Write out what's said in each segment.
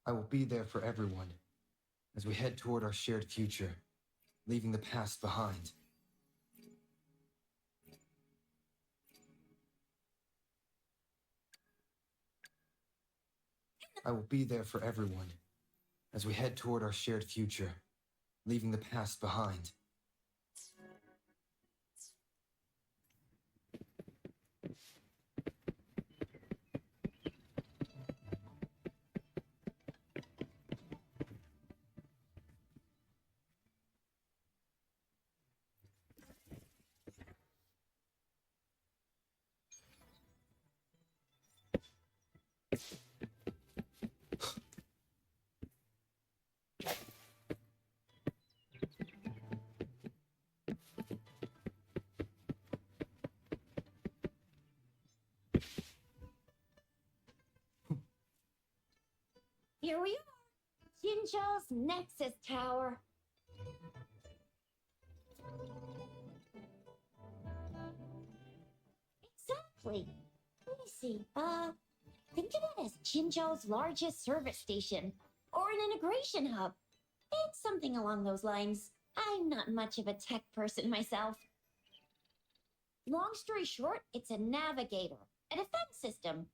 I will be there for everyone as we head toward our shared future, leaving the past behind. I will be there for everyone as we head toward our shared future, leaving the past behind. Here we are, Jinzhou's Nexus Tower. Exactly. Let me see. Think of it as Jinzhou's largest service station, or an integration hub. It's something along those lines. I'm not much of a tech person myself. Long story short, it's a navigator, a defense system,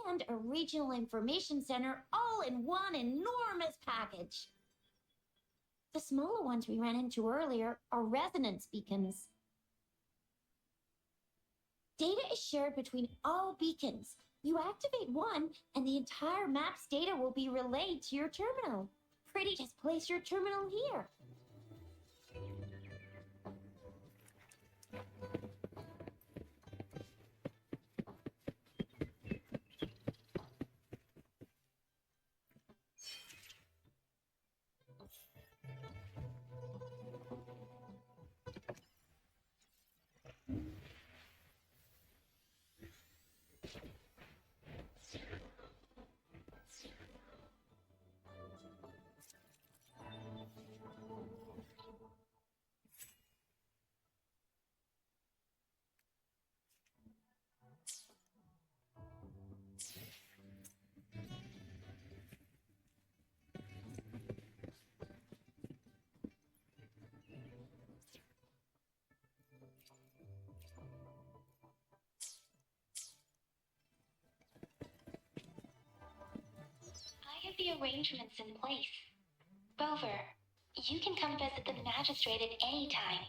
and a regional information center all in one enormous package. The smaller ones we ran into earlier are resonance beacons. Data is shared between all beacons. You activate one, and the entire map's data will be relayed to your terminal. Pretty just place your terminal here. the arrangements in place. Rover, you can come visit the magistrate at any time.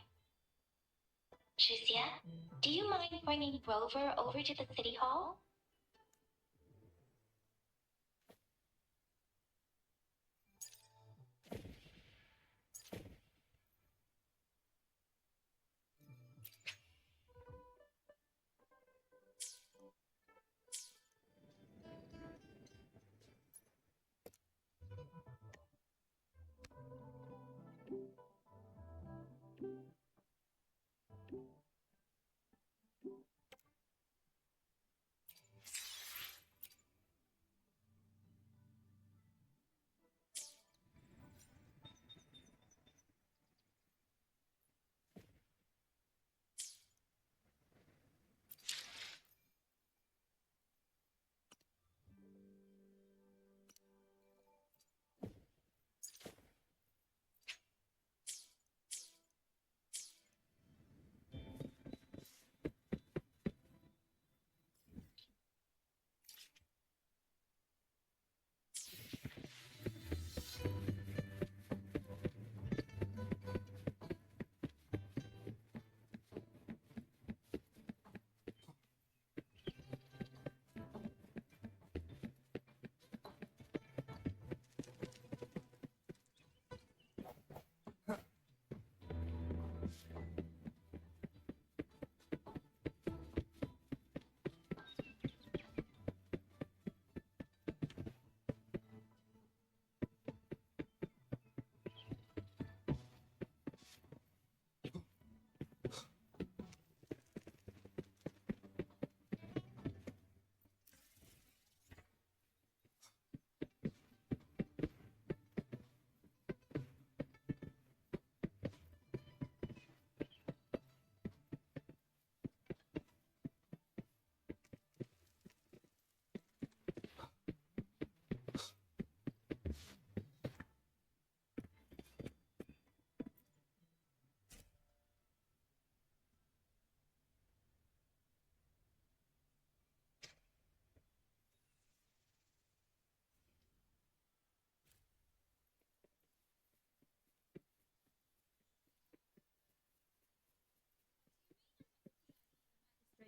Shuzia, do you mind bringing Rover over to the city hall?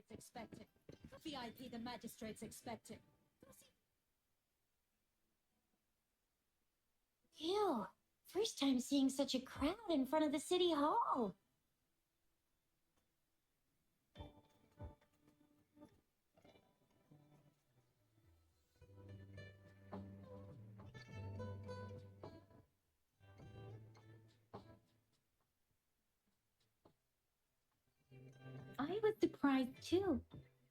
Expecting. VIP the magistrate's expecting. Ew. First time seeing such a crowd in front of the city hall. I was surprised too.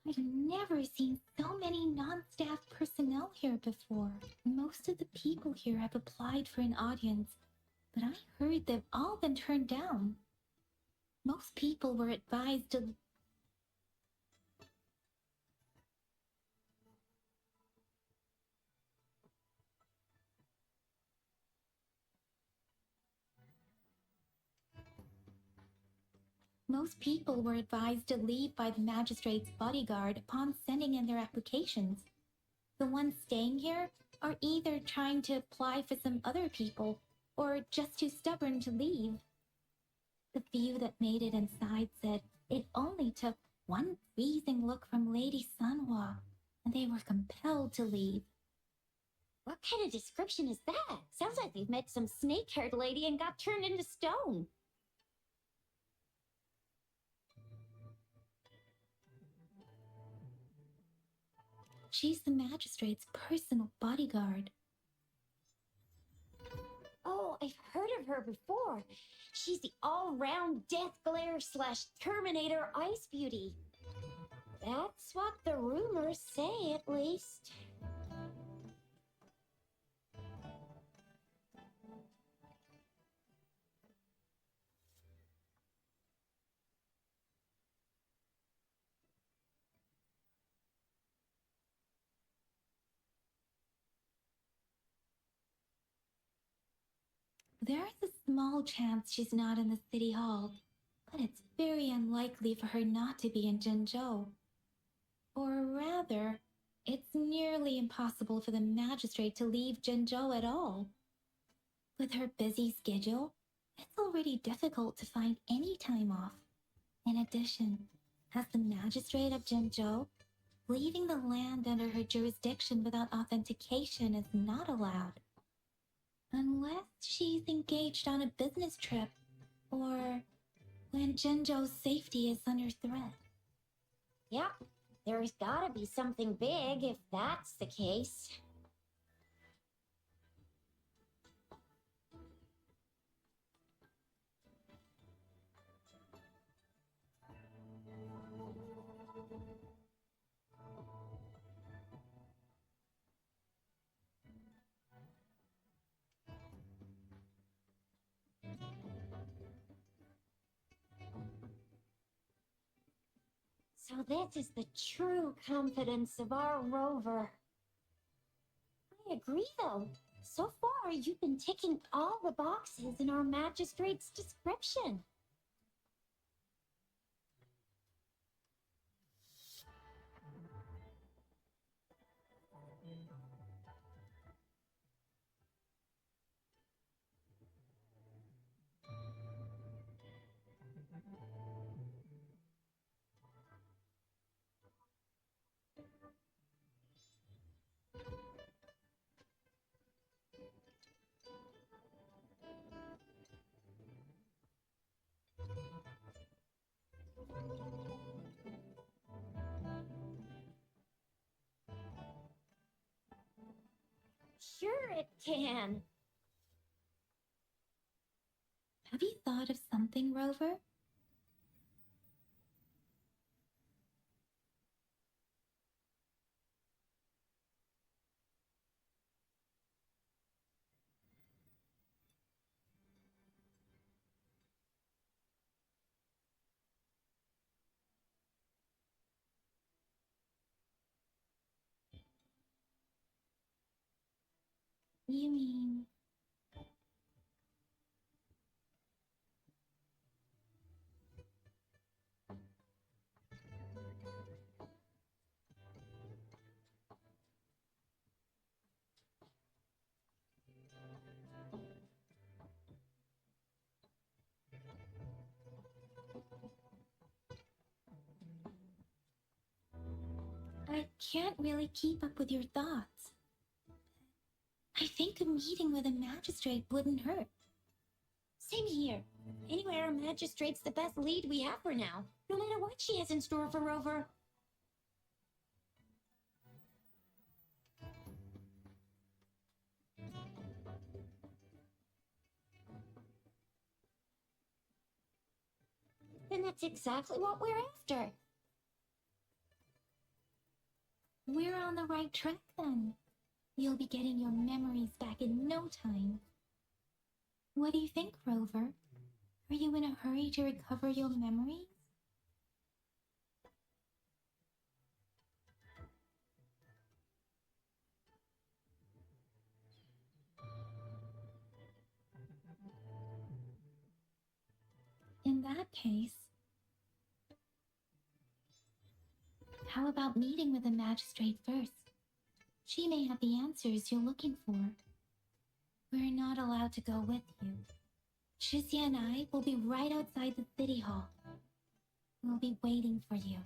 I've never seen so many non-staff personnel here before. Most of the people here have applied for an audience, but I heard they've all been turned down. Most people were advised to... Most people were advised to leave by the magistrate's bodyguard upon sending in their applications. The ones staying here are either trying to apply for some other people or just too stubborn to leave. The few that made it inside said it only took one freezing look from Lady Sunhua, and they were compelled to leave. What kind of description is that? Sounds like they've met some snake-haired lady and got turned into stone. She's the magistrate's personal bodyguard. Oh, I've heard of her before. She's the all-round Death Glare / Terminator Ice Beauty. That's what the rumors say, at least. There is a small chance she's not in the city hall, but it's very unlikely for her not to be in Jinzhou. Or rather, It's nearly impossible for the magistrate to leave Jinzhou at all. With her busy schedule, it's already difficult to find any time off. In addition, as the magistrate of Jinzhou, leaving the land under her jurisdiction without authentication is not allowed. Unless she's engaged on a business trip, or when Jinzhou's safety is under threat. Yep, there's gotta be something big if that's the case. So this is the true confidence of our rover. I agree, though. So far, you've been ticking all the boxes in our magistrate's description. Sure it can. Have you thought of something, Rover? You mean... I can't really keep up with your thoughts. I think a meeting with a magistrate wouldn't hurt. Same here. Anyway, our magistrate's the best lead we have for now, no matter what she has in store for Rover. Then that's exactly what we're after. We're on the right track then. You'll be getting your memories back in no time. What do you think, Rover? Are you in a hurry to recover your memories? In that case, how about meeting with the magistrate first? She may have the answers you're looking for. We're not allowed to go with you. Shizia and I will be right outside the city hall. We'll be waiting for you.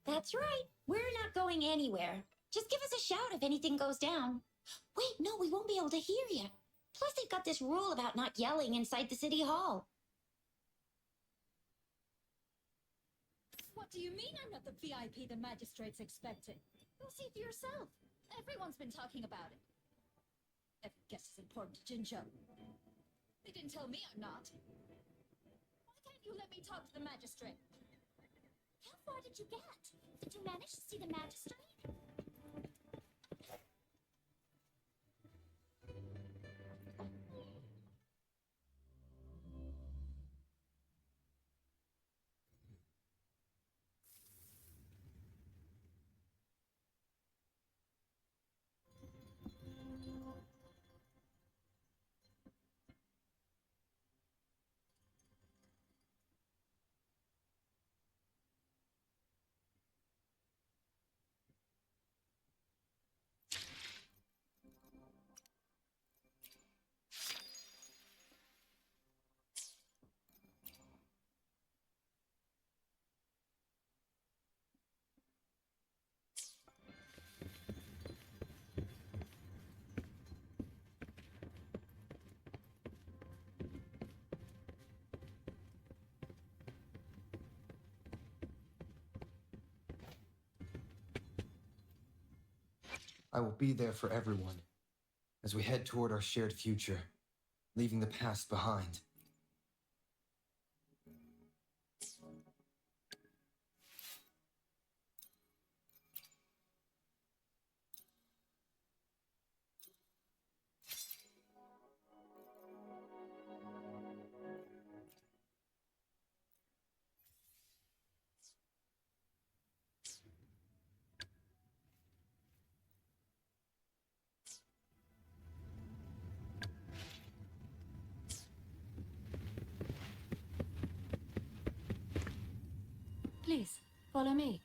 That's right. We're not going anywhere. Just give us a shout if anything goes down. Wait, no, we won't be able to hear you. Plus, they've got this rule about not yelling inside the city hall. What do you mean I'm not the VIP the magistrate's expecting? Go see for yourself. Everyone's been talking about it. Every guest is important to Jinzhou. They didn't tell me I'm not. Why can't you let me talk to the magistrate? How far did you get? Did you manage to see the magistrate? I will be there for everyone as we head toward our shared future, leaving the past behind. Please, follow me.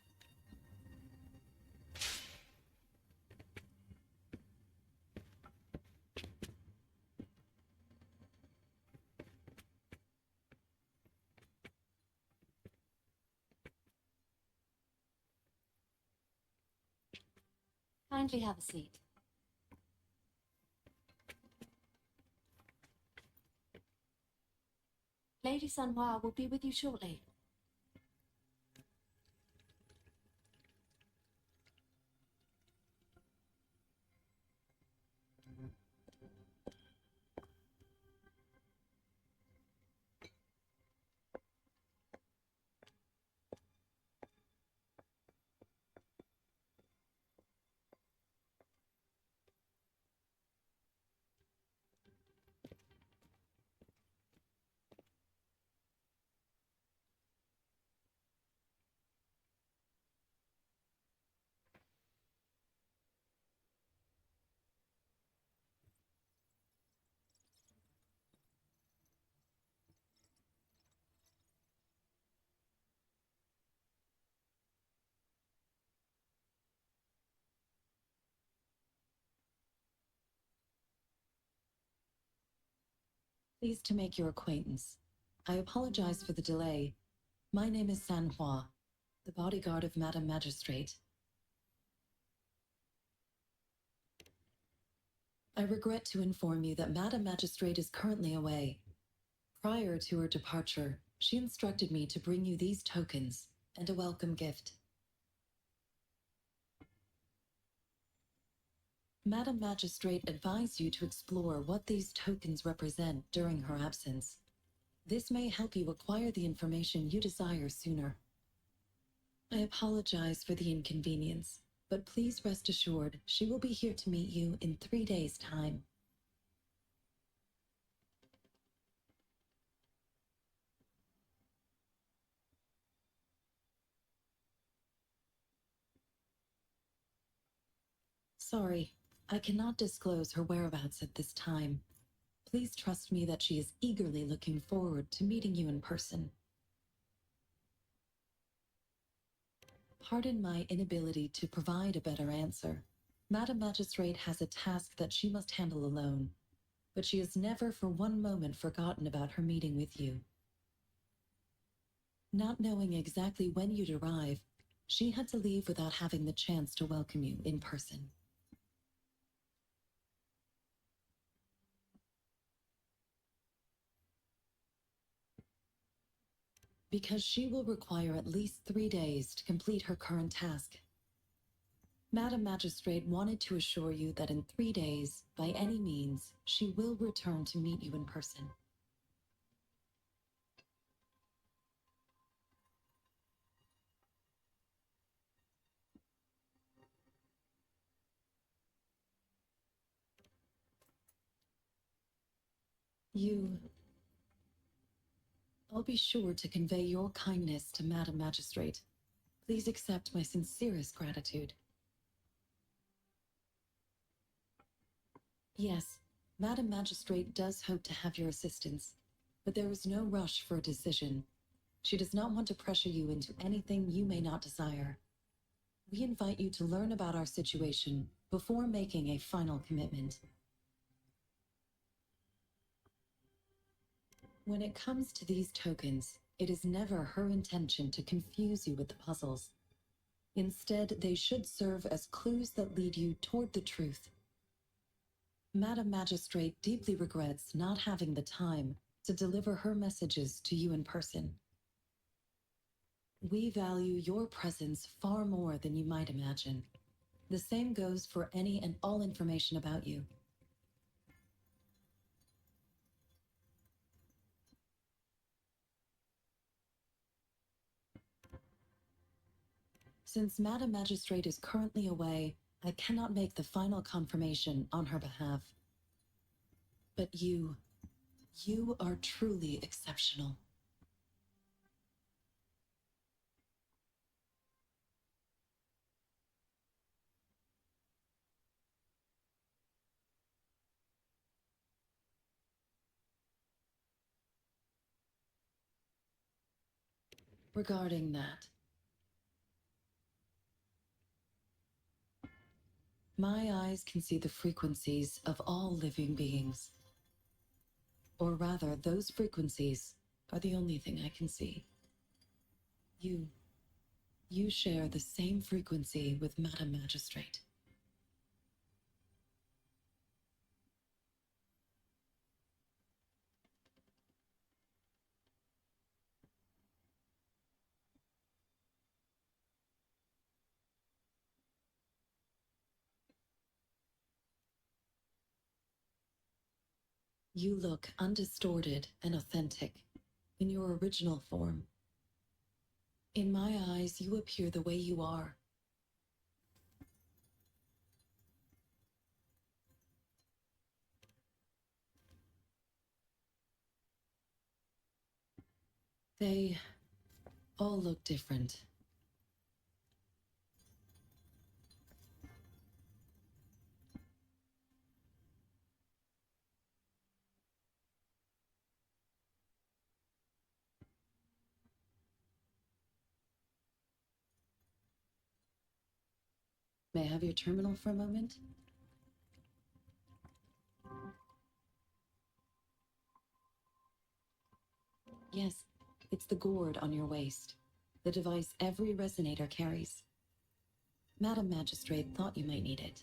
Kindly have a seat. Lady Sanhua will be with you shortly. Pleased to make your acquaintance. I apologize for the delay. My name is Sanhua, the bodyguard of Madam Magistrate. I regret to inform you that Madam Magistrate is currently away. Prior to her departure, she instructed me to bring you these tokens and a welcome gift. Madam Magistrate advised you to explore what these tokens represent during her absence. This may help you acquire the information you desire sooner. I apologize for the inconvenience, but please rest assured she will be here to meet you in 3 days' time. Sorry, I cannot disclose her whereabouts at this time. Please trust me that she is eagerly looking forward to meeting you in person. Pardon my inability to provide a better answer. Madam Magistrate has a task that she must handle alone, but she has never for one moment forgotten about her meeting with you. Not knowing exactly when you'd arrive, she had to leave without having the chance to welcome you in person. Because she will require at least 3 days to complete her current task. Madam Magistrate wanted to assure you that in 3 days, by any means, she will return to meet you in person. I'll be sure to convey your kindness to Madam Magistrate. Please accept my sincerest gratitude. Yes, Madam Magistrate does hope to have your assistance, but there is no rush for a decision. She does not want to pressure you into anything you may not desire. We invite you to learn about our situation before making a final commitment. When it comes to these tokens, it is never her intention to confuse you with the puzzles. Instead, they should serve as clues that lead you toward the truth. Madam Magistrate deeply regrets not having the time to deliver her messages to you in person. We value your presence far more than you might imagine. The same goes for any and all information about you. Since Madam Magistrate is currently away, I cannot make the final confirmation on her behalf. But you are truly exceptional. Regarding that, my eyes can see the frequencies of all living beings. Or rather, those frequencies are the only thing I can see. You share the same frequency with Madam Magistrate. You look undistorted and authentic in your original form. In my eyes, you appear the way you are. They all look different. May I have your terminal for a moment? Yes, it's the gourd on your waist, the device every resonator carries. Madam Magistrate thought you might need it.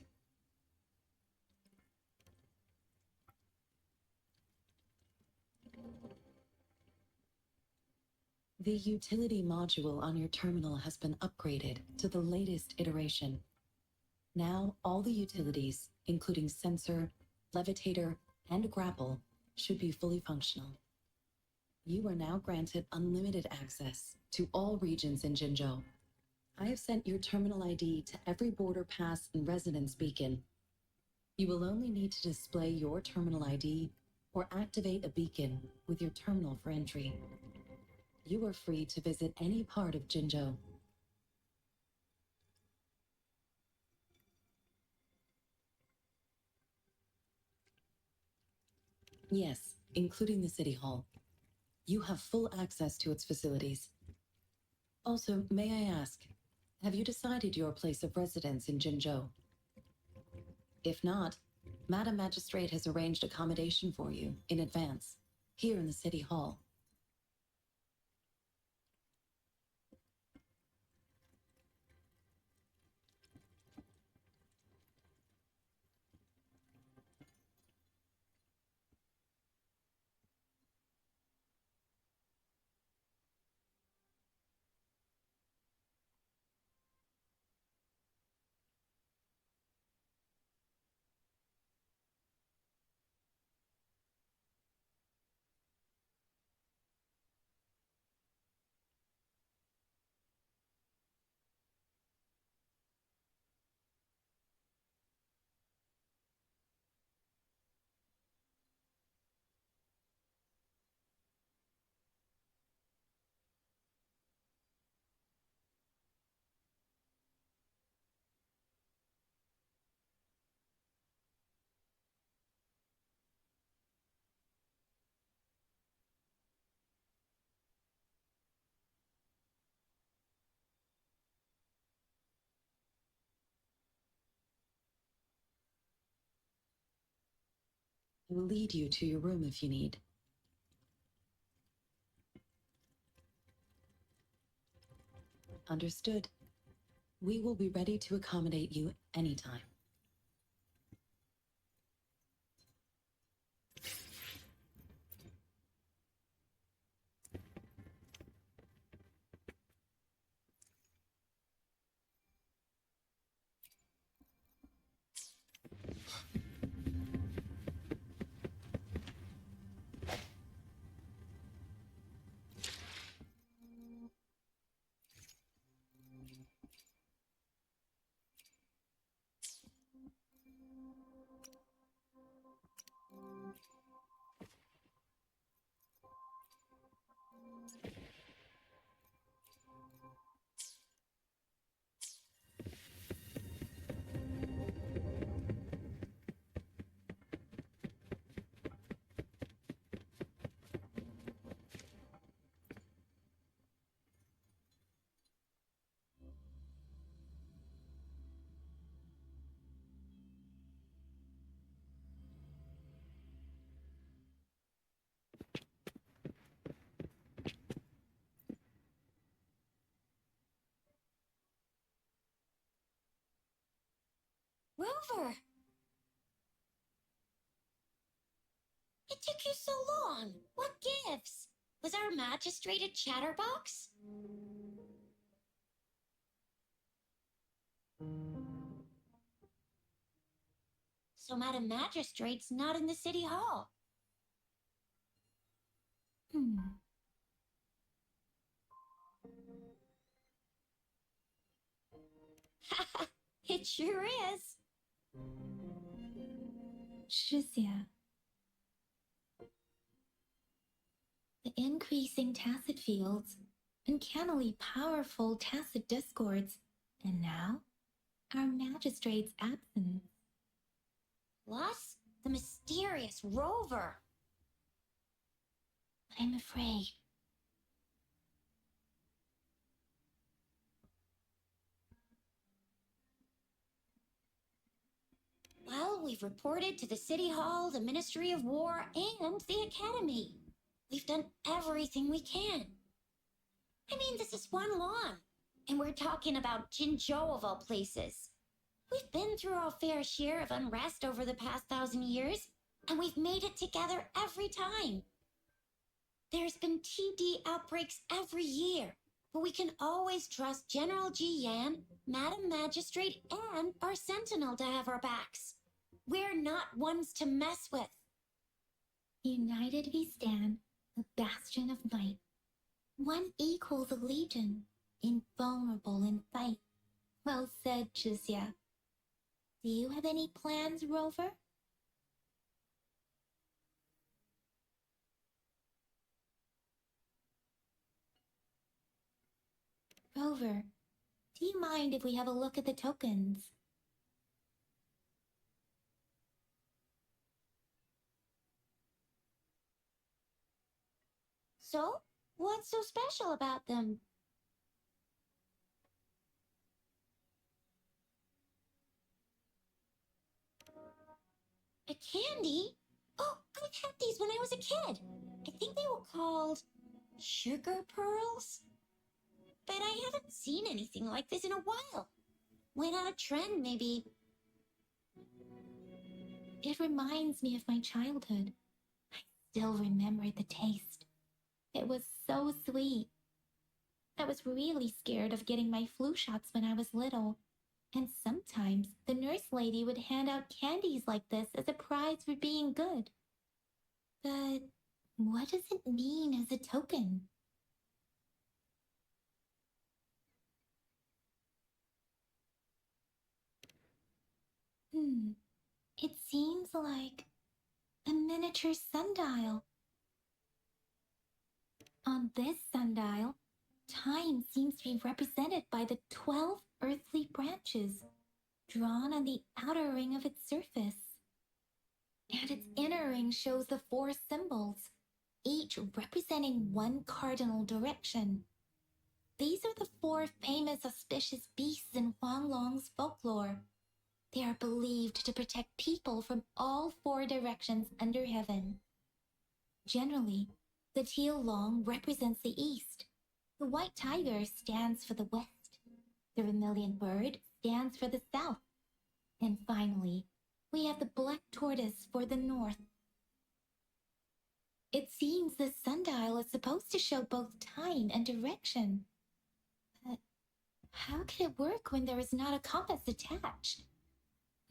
The utility module on your terminal has been upgraded to the latest iteration. Now, all the utilities, including sensor, levitator, and grapple, should be fully functional. You are now granted unlimited access to all regions in Jinzhou. I have sent your terminal ID to every border pass and residence beacon. You will only need to display your terminal ID or activate a beacon with your terminal for entry. You are free to visit any part of Jinzhou. Yes, including the City Hall. You have full access to its facilities. Also, may I ask, have you decided your place of residence in Jinzhou? If not, Madam Magistrate has arranged accommodation for you in advance, here in the City Hall. I will lead you to your room if you need. Understood. We will be ready to accommodate you anytime. Rover! It took you so long. What gives? Was our magistrate a chatterbox? So Madam Magistrate's not in the city hall. It sure is. Shizia. The increasing tacit fields, uncannily powerful tacit discords, and now our magistrate's absence. Plus, the mysterious Rover. I'm afraid. Well, we've reported to the City Hall, the Ministry of War, and the Academy. We've done everything we can. I mean, this is one lawn. And we're talking about Jinzhou of all places. We've been through our fair share of unrest over the past 1,000 years, and we've made it together every time. There's been TD outbreaks every year, but we can always trust General Ji Yan, Madam Magistrate, and our Sentinel to have our backs. We're not ones to mess with. United we stand, the bastion of might. One equals a legion, invulnerable in fight. Well said, Shizia. Do you have any plans, Rover? Rover, do you mind if we have a look at the tokens? So, what's so special about them? A candy? Oh, I've had these when I was a kid. I think they were called sugar pearls. But I haven't seen anything like this in a while. Went on a trend, maybe. It reminds me of my childhood. I still remember the taste. It was so sweet. I was really scared of getting my flu shots when I was little. And sometimes the nurse lady would hand out candies like this as a prize for being good. But what does it mean as a token? It seems like a miniature sundial. On this sundial, time seems to be represented by the 12 earthly branches drawn on the outer ring of its surface. And its inner ring shows the 4 symbols, each representing one cardinal direction. These are the 4 famous auspicious beasts in Huanglong's folklore. They are believed to protect people from all 4 directions under heaven. Generally, the teal long represents the east. The white tiger stands for the west. The vermilion bird stands for the south. And finally, we have the black tortoise for the north. It seems the sundial is supposed to show both time and direction. But how can it work when there is not a compass attached?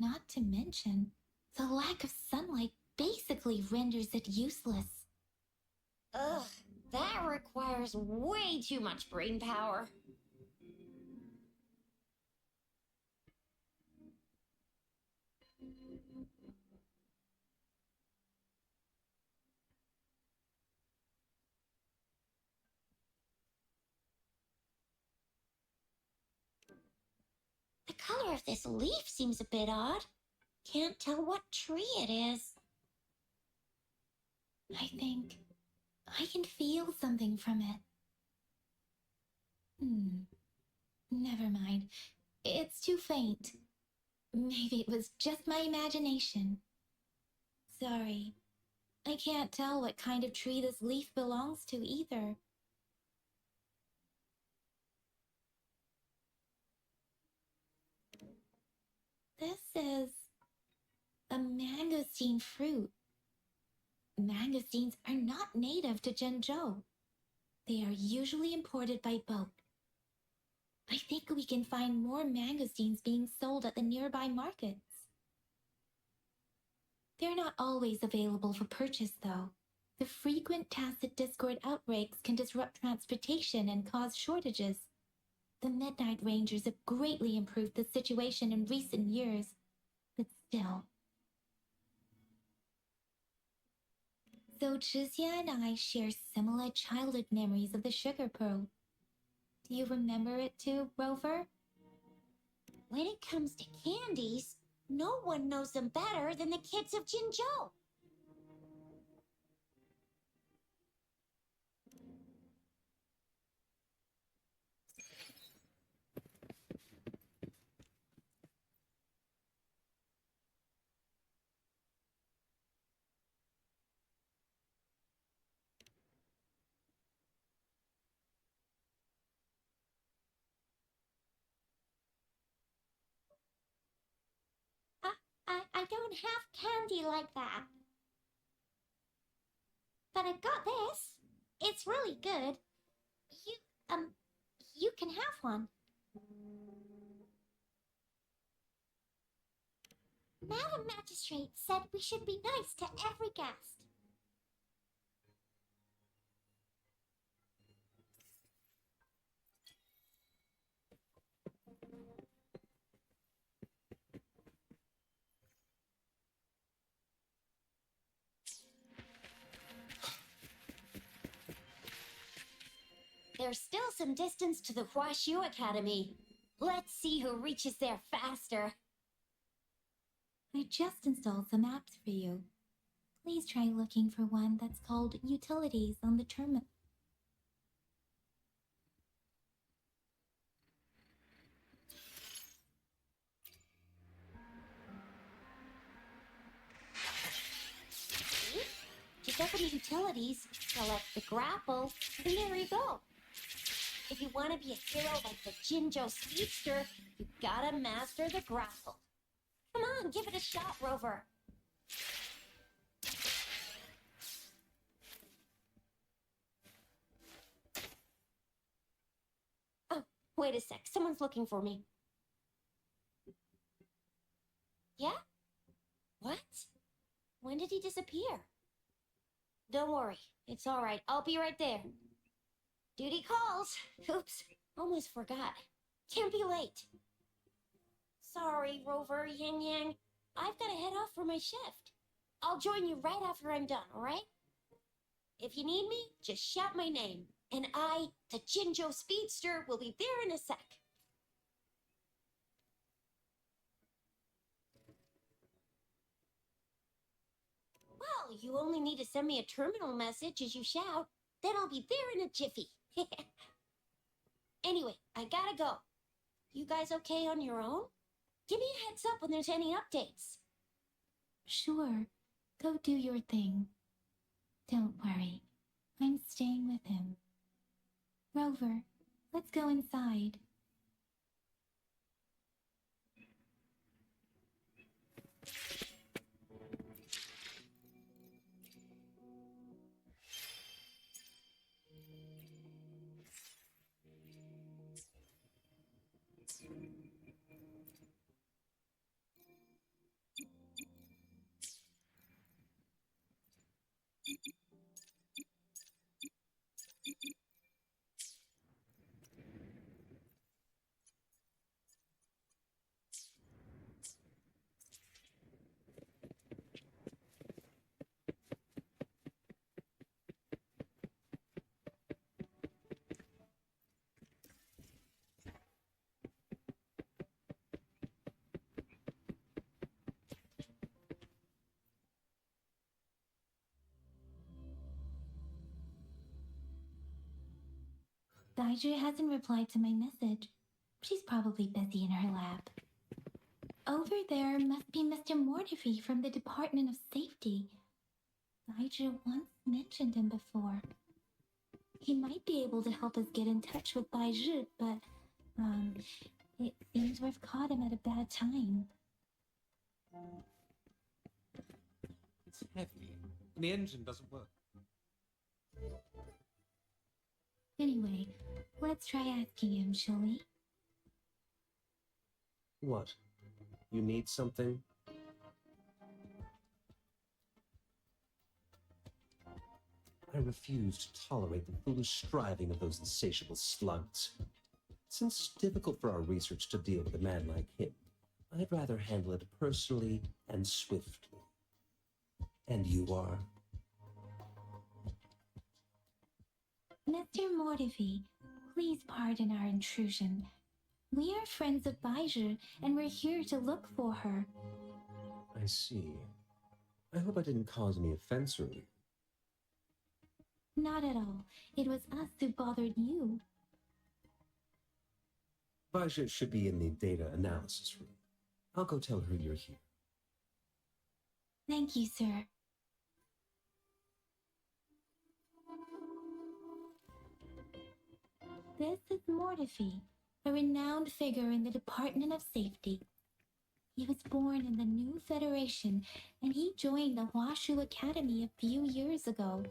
Not to mention, the lack of sunlight basically renders it useless. Ugh, that requires way too much brain power. The color of this leaf seems a bit odd. Can't tell what tree it is. I think I can feel something from it. Never mind. It's too faint. Maybe it was just my imagination. Sorry. I can't tell what kind of tree this leaf belongs to either. This is a mangosteen fruit. Mangosteens are not native to Zhengzhou. They are usually imported by boat. I think we can find more mangosteens being sold at the nearby markets. They're not always available for purchase, though. The frequent tacit discord outbreaks can disrupt transportation and cause shortages. The Midnight Rangers have greatly improved the situation in recent years, but still. So Zhixia and I share similar childhood memories of the Sugar Pearl. Do you remember it too, Rover? When it comes to candies, no one knows them better than the kids of Jinzhou. I don't have candy like that. But I've got this. It's really good. You, you can have one. Madam Magistrate said we should be nice to every guest. There's still some distance to the Huaxiu Academy. Let's see who reaches there faster. I just installed some apps for you. Please try looking for one that's called Utilities on the terminal. Just open the utilities, select the grapple, and there you go. If you want to be a hero like the Jinzhou Speedster, you gotta master the grapple. Come on, give it a shot, Rover. Oh, wait a sec. Someone's looking for me. Yeah? What? When did he disappear? Don't worry. It's all right. I'll be right there. Duty calls. Oops. Almost forgot. Can't be late. Sorry, Rover, Yang Yang. I've got to head off for my shift. I'll join you right after I'm done, all right? If you need me, just shout my name. And I, the Jinzhou Speedster, will be there in a sec. Well, you only need to send me a terminal message as you shout. Then I'll be there in a jiffy. Anyway, I gotta go. You guys okay on your own? Give me a heads up when there's any updates. Sure, go do your thing. Don't worry, I'm staying with him. Rover, let's go inside. Daiju hasn't replied to my message. She's probably busy in her lab. Over there must be Mr. Mortefi from the Department of Safety. Daiju once mentioned him before. He might be able to help us get in touch with Baizhi, but, it seems we've caught him at a bad time. It's heavy, and the engine doesn't work. Anyway, let's try asking him, shall we? What? You need something? I refuse to tolerate the foolish striving of those insatiable slugs. Since it's difficult for our research to deal with a man like him, I'd rather handle it personally and swiftly. And you are? Mr. Mortifi, please pardon our intrusion. We are friends of Baiju, and we're here to look for her. I see. I hope I didn't cause any offense earlier. Not at all. It was us who bothered you. Baja should be in the data analysis room. I'll go tell her you're here. Thank you, sir. This is Mortifi, a renowned figure in the Department of Safety. He was born in the new Federation, and he joined the Washu Academy a few years ago.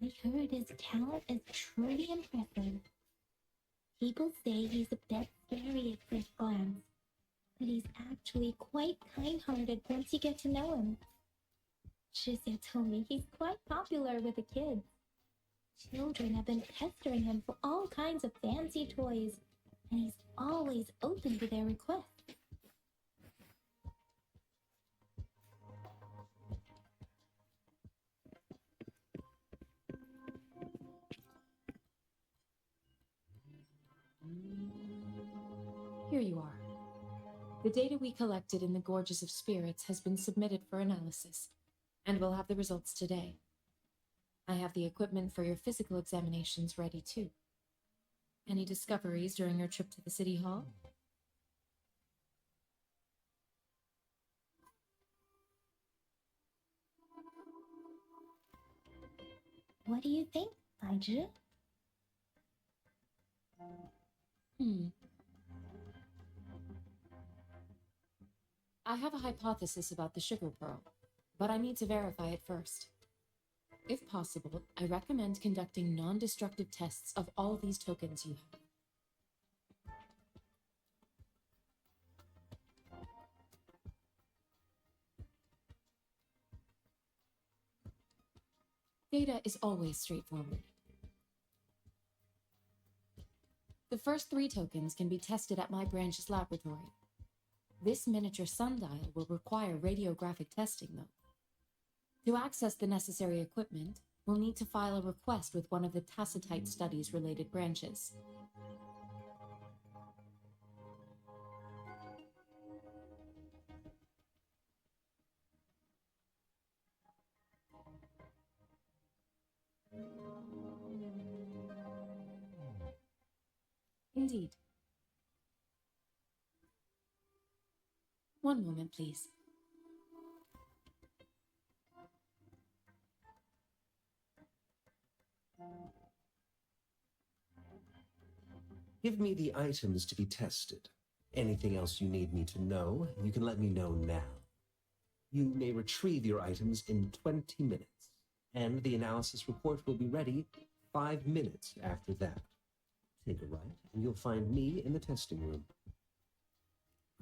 I heard his talent is truly impressive. People say he's a bit scary at first glance, but he's actually quite kind-hearted once you get to know him. Shizia told me he's quite popular with the kids. Children have been pestering him for all kinds of fancy toys, and he's always open to their requests. Here you are. The data we collected in the Gorges of Spirits has been submitted for analysis, and we'll have the results today. I have the equipment for your physical examinations ready too. Any discoveries during your trip to the City Hall? What do you think, Baiju? I have a hypothesis about the sugar pearl, but I need to verify it first. If possible, I recommend conducting non-destructive tests of all these tokens you have. Data is always straightforward. The first 3 tokens can be tested at my branch's laboratory. This miniature sundial will require radiographic testing, though. To access the necessary equipment, we'll need to file a request with one of the Tacitite Studies related branches. Indeed. One moment, please. Give me the items to be tested. Anything else you need me to know, you can let me know now. You may retrieve your items in 20 minutes, and the analysis report will be ready 5 minutes after that. Take a right, and you'll find me in the testing room.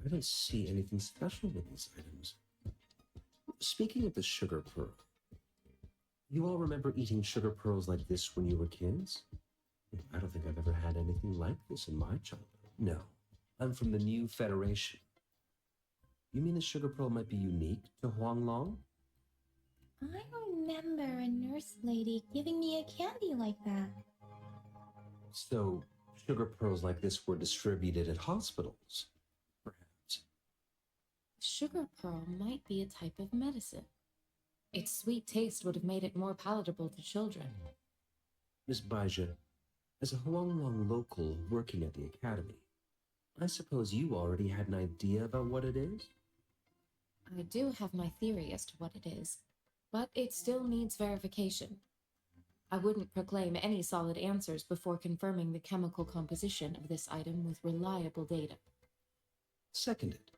I don't see anything special with these items. Speaking of the sugar pearl, you all remember eating sugar pearls like this when you were kids? I don't think I've ever had anything like this in my childhood. No, I'm from the new Federation. You mean the sugar pearl might be unique to Huanglong? I remember a nurse lady giving me a candy like that. So, sugar pearls like this were distributed at hospitals, perhaps. Sugar pearl might be a type of medicine. Its sweet taste would have made it more palatable to children. Miss Baija, as a Huanglong local working at the academy, I suppose you already had an idea about what it is? I do have my theory as to what it is, but it still needs verification. I wouldn't proclaim any solid answers before confirming the chemical composition of this item with reliable data. Seconded.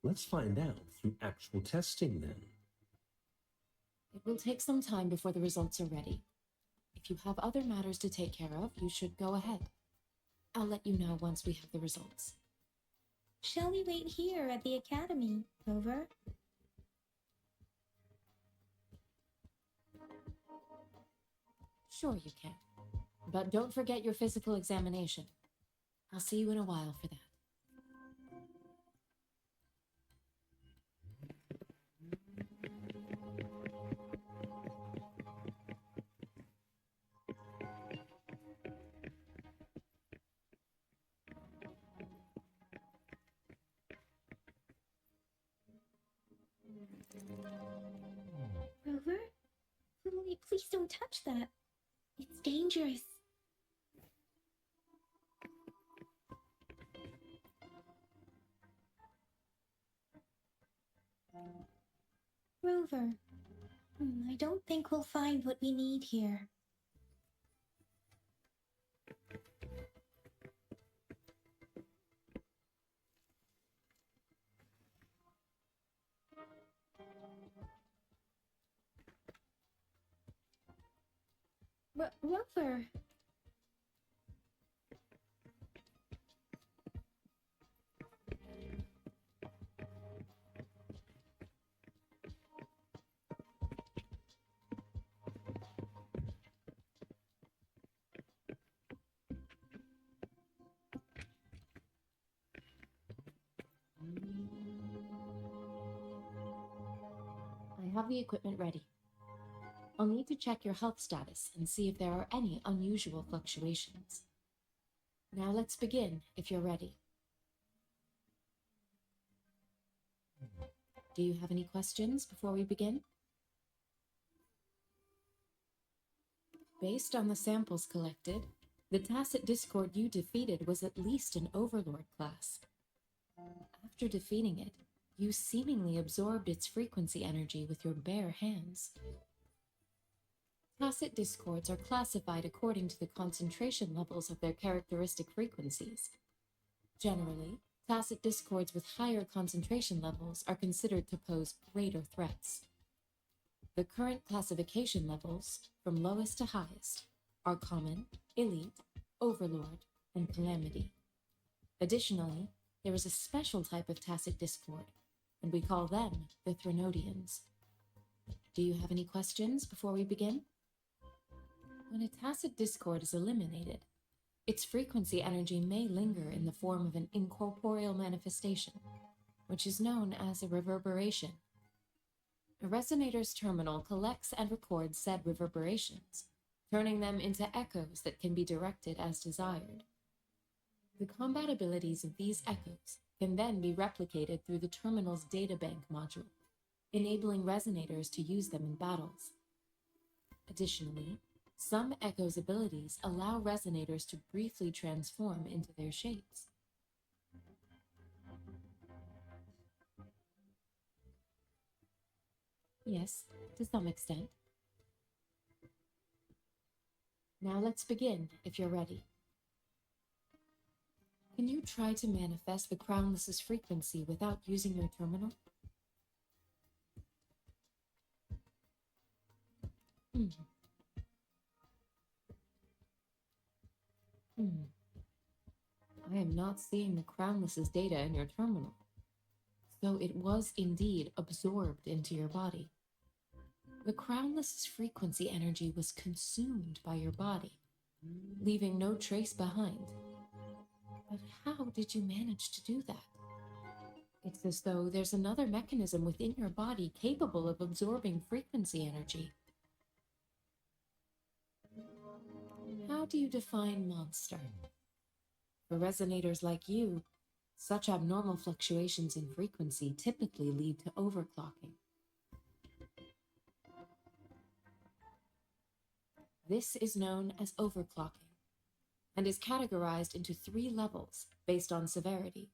Let's find out through actual testing then. It will take some time before the results are ready. If you have other matters to take care of, you should go ahead. I'll let you know once we have the results. Shall we wait here at the academy, Rover? Sure you can. But don't forget your physical examination. I'll see you in a while for that. Rover? Please don't touch that. It's dangerous. Rover, I don't think we'll find what we need here. Rover. I have the equipment ready. I'll need to check your health status and see if there are any unusual fluctuations. Now let's begin, if you're ready. Do you have any questions before we begin? Based on the samples collected, the Tacit Discord you defeated was at least an Overlord class. After defeating it, you seemingly absorbed its frequency energy with your bare hands. Tacit discords are classified according to the concentration levels of their characteristic frequencies. Generally, tacit discords with higher concentration levels are considered to pose greater threats. The current classification levels, from lowest to highest, are Common, Elite, Overlord, and Calamity. Additionally, there is a special type of tacit discord, and we call them the Threnodians. Do you have any questions before we begin? When a tacit discord is eliminated, its frequency energy may linger in the form of an incorporeal manifestation, which is known as a reverberation. A resonator's terminal collects and records said reverberations, turning them into echoes that can be directed as desired. The combat abilities of these echoes can then be replicated through the terminal's databank module, enabling resonators to use them in battles. Additionally, some echoes' abilities allow resonators to briefly transform into their shapes. Yes, to some extent. Now let's begin, if you're ready. Can you try to manifest the Crownless's frequency without using your terminal? I am not seeing the Crownless's data in your terminal. So it was indeed absorbed into your body. The Crownless's frequency energy was consumed by your body, leaving no trace behind. But how did you manage to do that? It's as though there's another mechanism within your body capable of absorbing frequency energy. How do you define monster? For resonators like you, such abnormal fluctuations in frequency typically lead to overclocking. This is known as overclocking, and is categorized into 3 levels based on severity.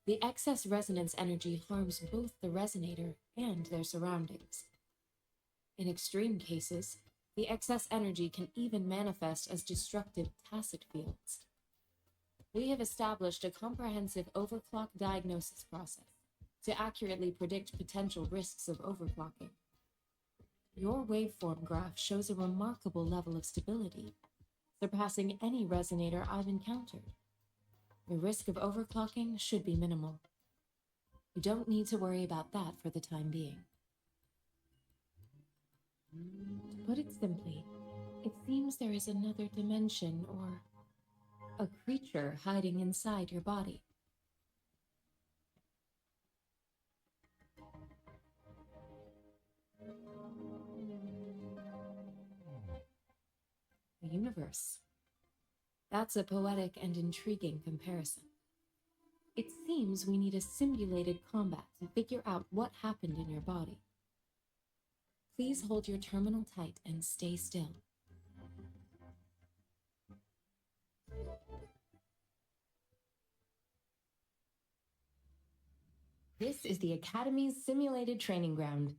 The excess resonance energy harms both the resonator and their surroundings. In extreme cases, the excess energy can even manifest as destructive tacit fields. We have established a comprehensive overclock diagnosis process to accurately predict potential risks of overclocking. Your waveform graph shows a remarkable level of stability, surpassing any resonator I've encountered. Your risk of overclocking should be minimal. You don't need to worry about that for the time being. To put it simply, it seems there is another dimension or a creature hiding inside your body. The universe. That's a poetic and intriguing comparison. It seems we need a simulated combat to figure out what happened in your body. Please hold your terminal tight and stay still. This is the Academy's simulated training ground.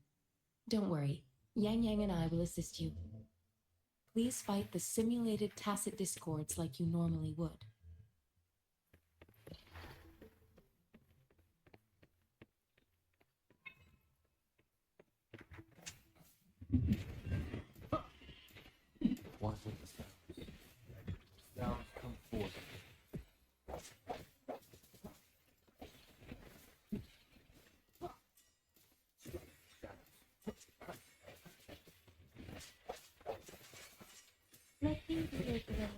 Don't worry, Yang Yang and I will assist you. Please fight the simulated tacit discords like you normally would. Watch what the sounds. Sounds come forth. Let me do it again.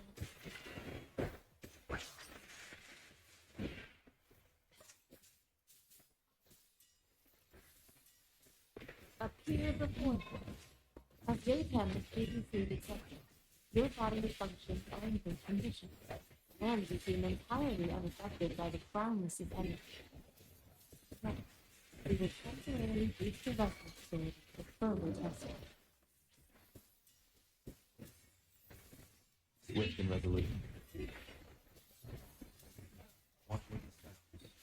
Appear before you. As J10 is previously detected, your bodily functions are in good condition, and you seem entirely unaffected by the groundless energy. Next, we will temporarily boost your vessel state for further testing. Swift and resolute. Watch what the sounds.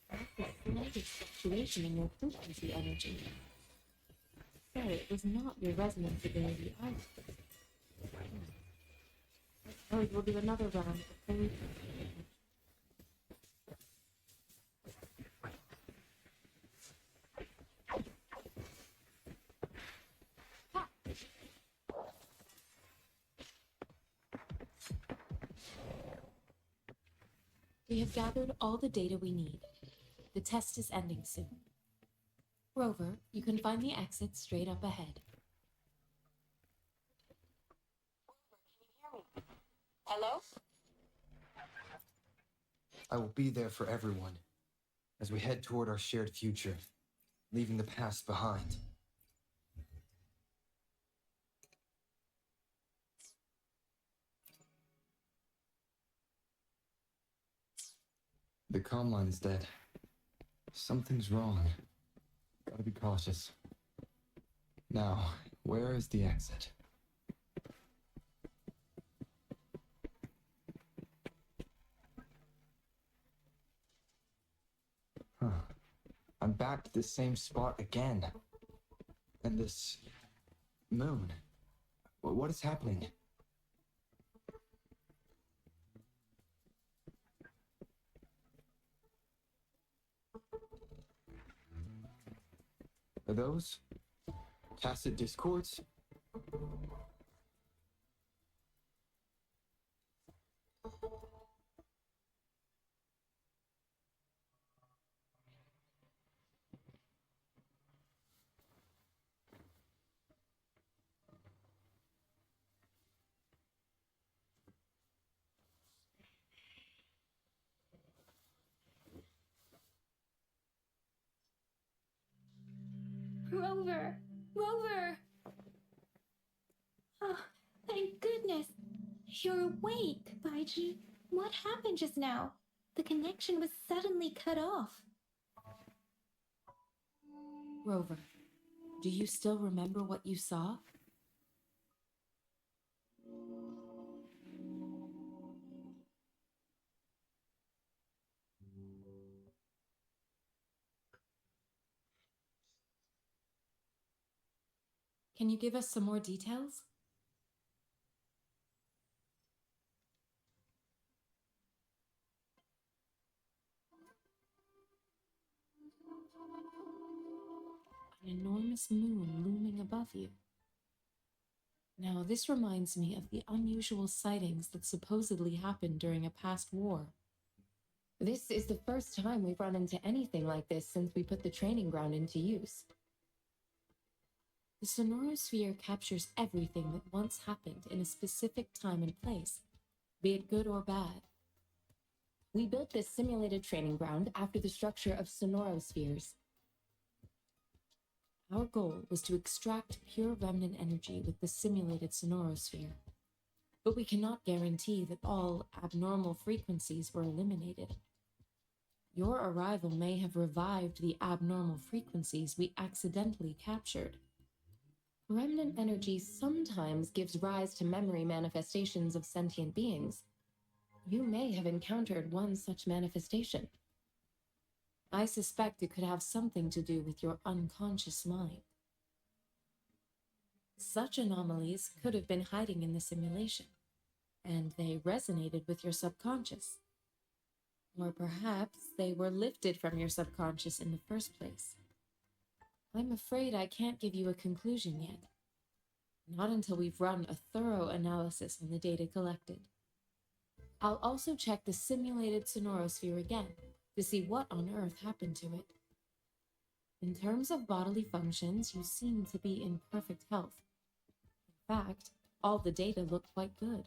That's a slight fluctuation in your frequency energy. So it was not your resonance ability either. I suppose we'll do another round before we We have gathered all the data we need. The test is ending soon. Rover, you can find the exit straight up ahead. Hello? I will be there for everyone as we head toward our shared future, leaving the past behind. The comm line is dead. Something's wrong. Gotta be cautious. Now, where is the exit? Huh. I'm back to the same spot again. And this moon. What is happening? Are those tacit discords? Rover! Rover! Oh, thank goodness. You're awake, Baiji. What happened just now? The connection was suddenly cut off. Rover, do you still remember what you saw? Can you give us some more details? An enormous moon looming above you. Now, this reminds me of the unusual sightings that supposedly happened during a past war. This is the first time we've run into anything like this since we put the training ground into use. The sonorosphere captures everything that once happened in a specific time and place, be it good or bad. We built this simulated training ground after the structure of sonorospheres. Our goal was to extract pure remnant energy with the simulated sonorosphere. But we cannot guarantee that all abnormal frequencies were eliminated. Your arrival may have revived the abnormal frequencies we accidentally captured. Remnant energy sometimes gives rise to memory manifestations of sentient beings. You may have encountered one such manifestation. I suspect it could have something to do with your unconscious mind. Such anomalies could have been hiding in the simulation, and they resonated with your subconscious. Or perhaps they were lifted from your subconscious in the first place. I'm afraid I can't give you a conclusion yet. Not until we've run a thorough analysis on the data collected. I'll also check the simulated sonorosphere again to see what on earth happened to it. In terms of bodily functions, you seem to be in perfect health. In fact, all the data look quite good.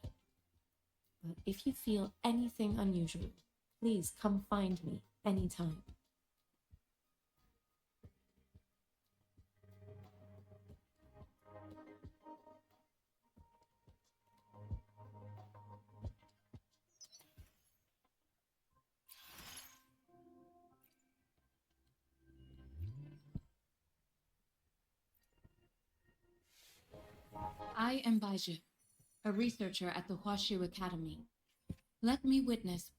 But if you feel anything unusual, please come find me anytime. I am Baiju, a researcher at the Huashu Academy. Let me witness.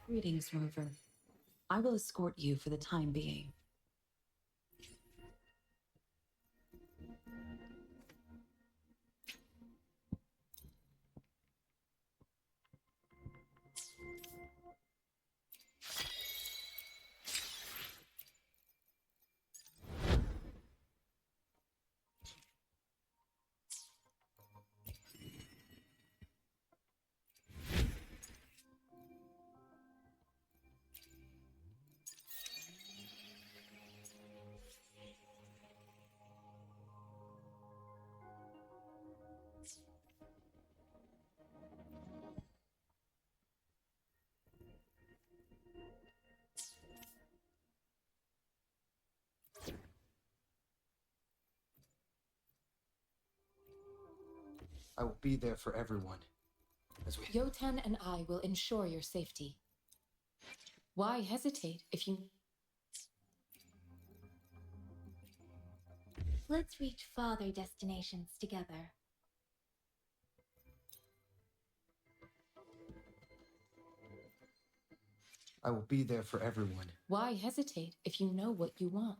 Greetings, Rover. I will escort you for the time being. I will be there for everyone. As we... Yoten and I will ensure your safety. Why hesitate if you... Let's reach farther destinations together. I will be there for everyone. Why hesitate if you know what you want?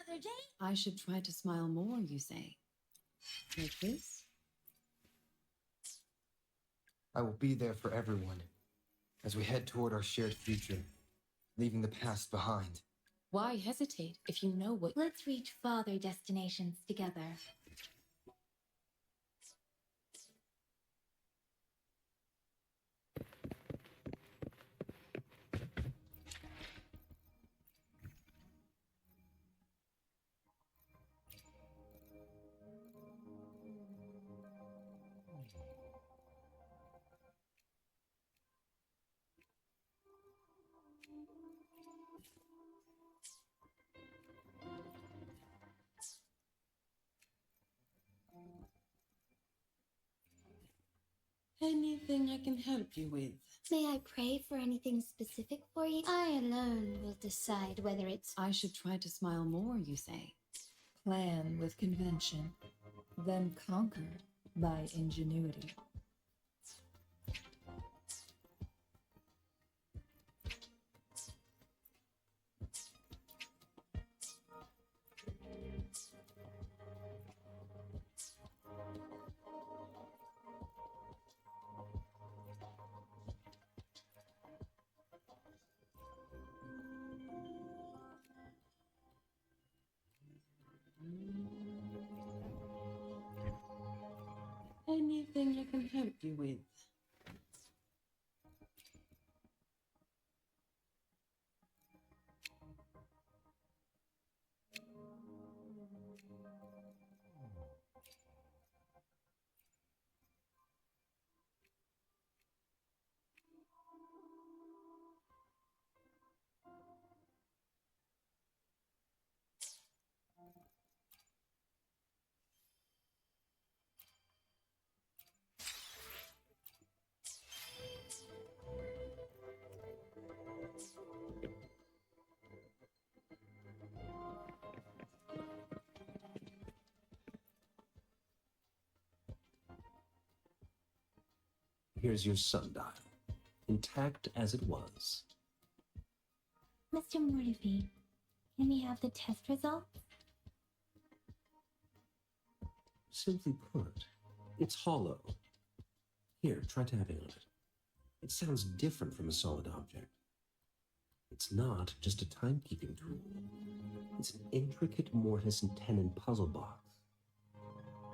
Another day? I should try to smile more, you say? Like this? I will be there for everyone. As we head toward our shared future, leaving the past behind. Why hesitate if you know what... Let's reach farther destinations together. Anything I can help you with? May I pray for anything specific for you? I alone will decide whether it's. I should try to smile more, you say. Plan with convention, then conquer by ingenuity. Anything I can help you with? Here's your sundial, intact as it was. Mr. Mortifi, can we have the test results? Simply put, it's hollow. Here, try tapping on it. It sounds different from a solid object. It's not just a timekeeping tool. It's an intricate mortise and tenon puzzle box.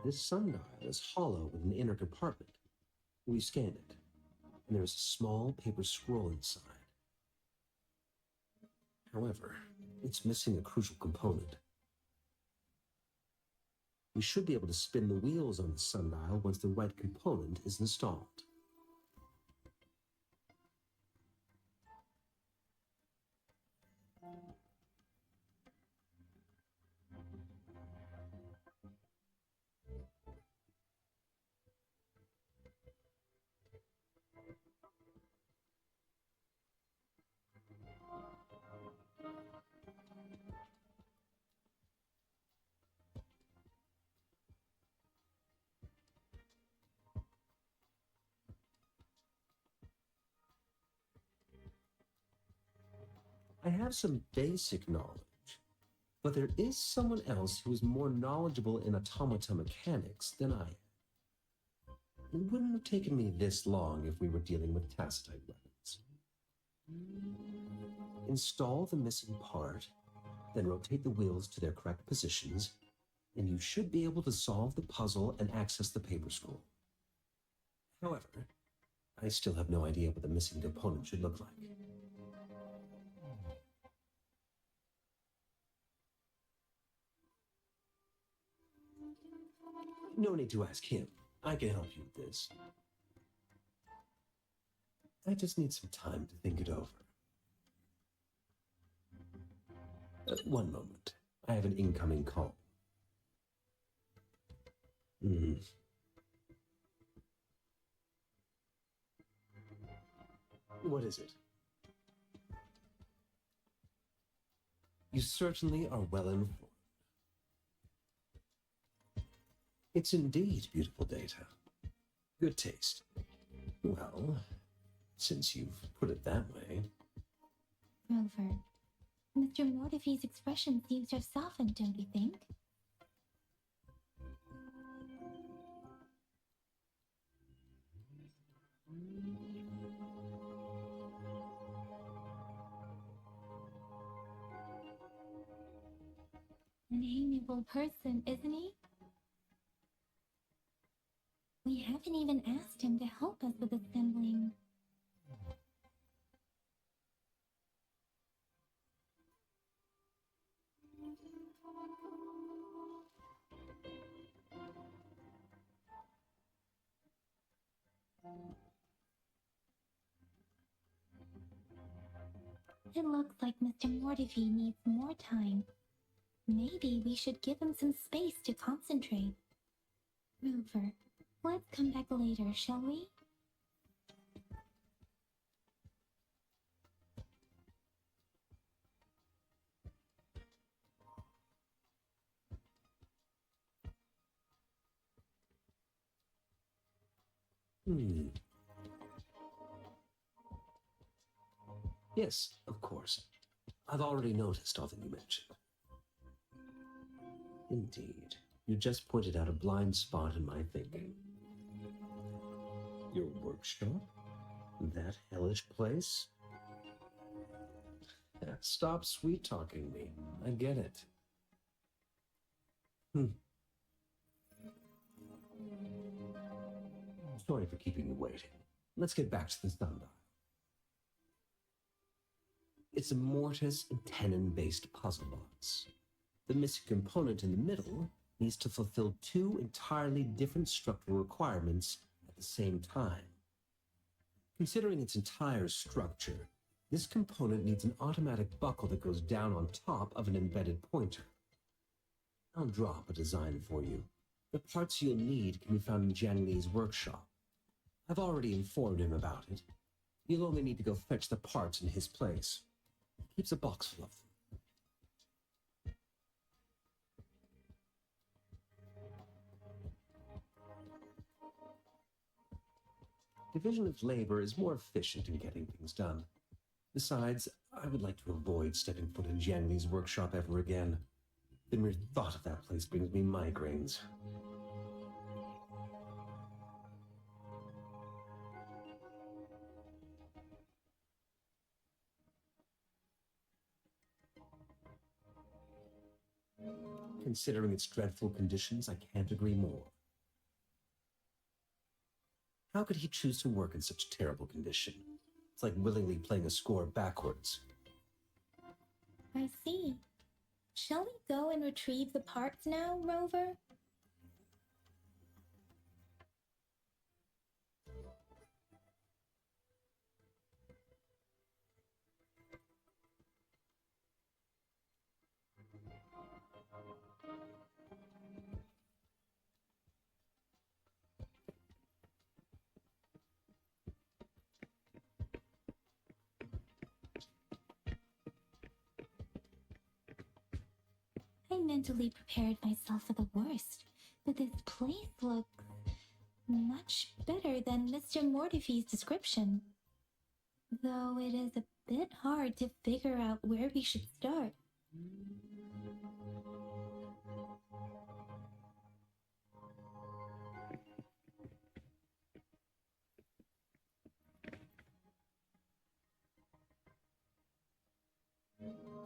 This sundial is hollow with an inner compartment. We scanned it, and there is a small paper scroll inside. However, it's missing a crucial component. We should be able to spin the wheels on the sundial once the right component is installed. I have some basic knowledge, but there is someone else who is more knowledgeable in automata mechanics than I am. It wouldn't have taken me this long if we were dealing with tacitite weapons. Install the missing part, then rotate the wheels to their correct positions, and you should be able to solve the puzzle and access the paper scroll. However, I still have no idea what the missing component should look like. No need to ask him. I can help you with this. I just need some time to think it over. One moment. I have an incoming call. What is it? You certainly are well informed. It's indeed beautiful data. Good taste. Well, since you've put it that way. Rover, Mr. Mortifi's expression seems to have softened, don't you think? An amiable person, isn't he? We haven't even asked him to help us with assembling. It looks like Mr. Mortifi needs more time. Maybe we should give him some space to concentrate. Rover, let's come back later, shall we? Yes, of course. I've already noticed all that you mentioned. Indeed. You just pointed out a blind spot in my thinking. Your workshop? That hellish place? Stop sweet-talking me. I get it. Sorry for keeping you waiting. Let's get back to the sundial. It's a mortise and tenon-based puzzle box. The missing component in the middle needs to fulfill two entirely different structural requirements at the same time. Considering its entire structure, this component needs an automatic buckle that goes down on top of an embedded pointer. I'll draw up a design for you. The parts you'll need can be found in Jiang Li's workshop. I've already informed him about it. You'll only need to go fetch the parts in his place. He keeps a box full of them. Division of labor is more efficient in getting things done. Besides, I would like to avoid stepping foot in Jiang Li's workshop ever again. The mere thought of that place brings me migraines. Considering its dreadful conditions, I can't agree more. How could he choose to work in such terrible condition? It's like willingly playing a score backwards. I see. Shall we go and retrieve the parts now, Rover? I mentally prepared myself for the worst, but this place looks much better than Mr. Mortify's description. Though it is a bit hard to figure out where we should start.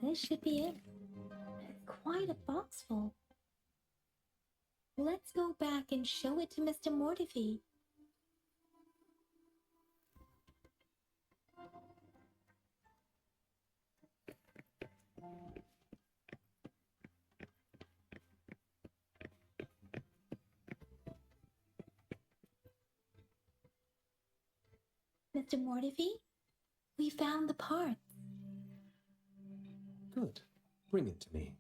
This should be it. Quite a box full. Let's go back and show it to Mr. Mortify. Mr. Mortify, we found the parts. Good. Bring it to me.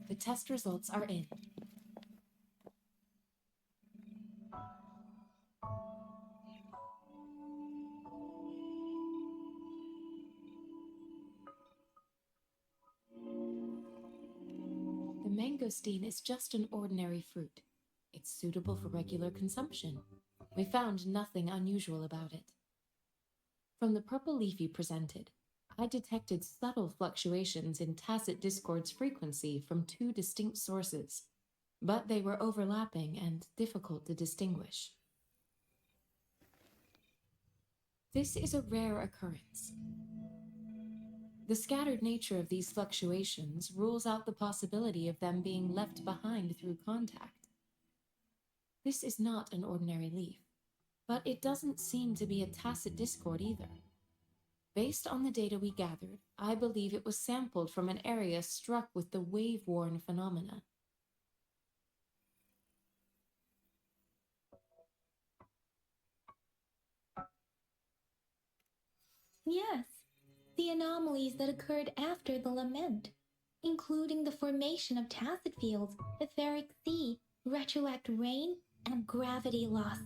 The test results are in. The mangosteen is just an ordinary fruit. It's suitable for regular consumption. We found nothing unusual about it. From the purple leaf you presented, I detected subtle fluctuations in tacit discord's frequency from two distinct sources, but they were overlapping and difficult to distinguish. This is a rare occurrence. The scattered nature of these fluctuations rules out the possibility of them being left behind through contact. This is not an ordinary leaf, but it doesn't seem to be a tacit discord either. Based on the data we gathered, I believe it was sampled from an area struck with the wave-worn phenomena. Yes, the anomalies that occurred after the lament, including the formation of tacit fields, etheric sea, retroact rain, and gravity loss.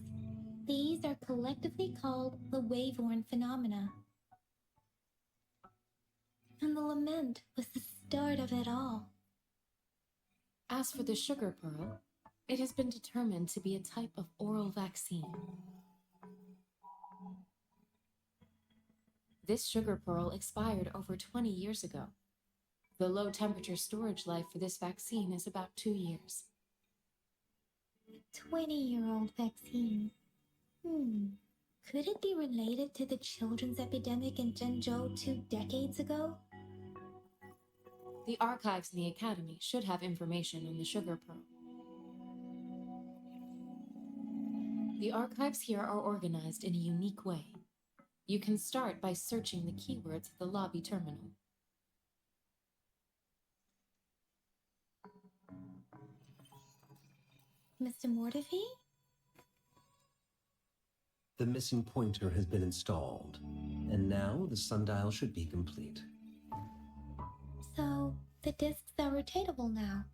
These are collectively called the wave-worn phenomena. And the lament was the start of it all. As for the sugar pearl, It has been determined to be a type of oral vaccine. This sugar pearl expired over 20 years ago. The low temperature storage life for this vaccine is about 2 years. 20-year-old vaccine. Could it be related to the children's epidemic in Zhengzhou 2 decades ago? The archives in the Academy should have information on the sugar pearl. The archives here are organized in a unique way. You can start by searching the keywords at the lobby terminal. Mr. Mortefi? The missing pointer has been installed, and now the sundial should be complete. So, the discs are rotatable now.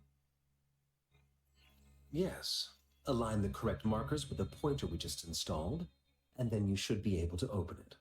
Yes. Align the correct markers with the pointer we just installed, and then you should be able to open it.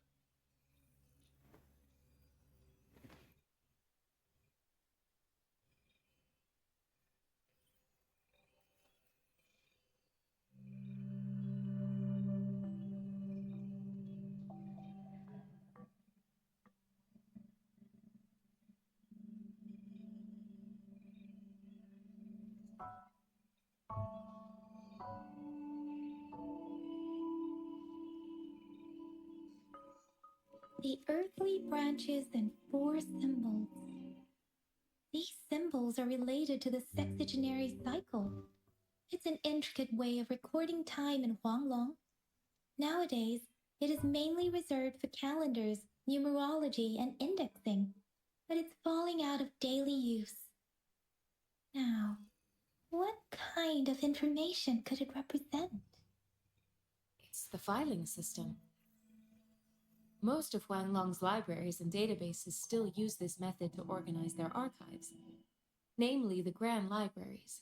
The earthly branches and 4 symbols. These symbols are related to the sexagenary cycle. It's an intricate way of recording time in Huanglong. Nowadays, it is mainly reserved for calendars, numerology, and indexing, but it's falling out of daily use. Now, what kind of information could it represent? It's the filing system. Most of Huanglong's libraries and databases still use this method to organize their archives, namely the Grand Libraries.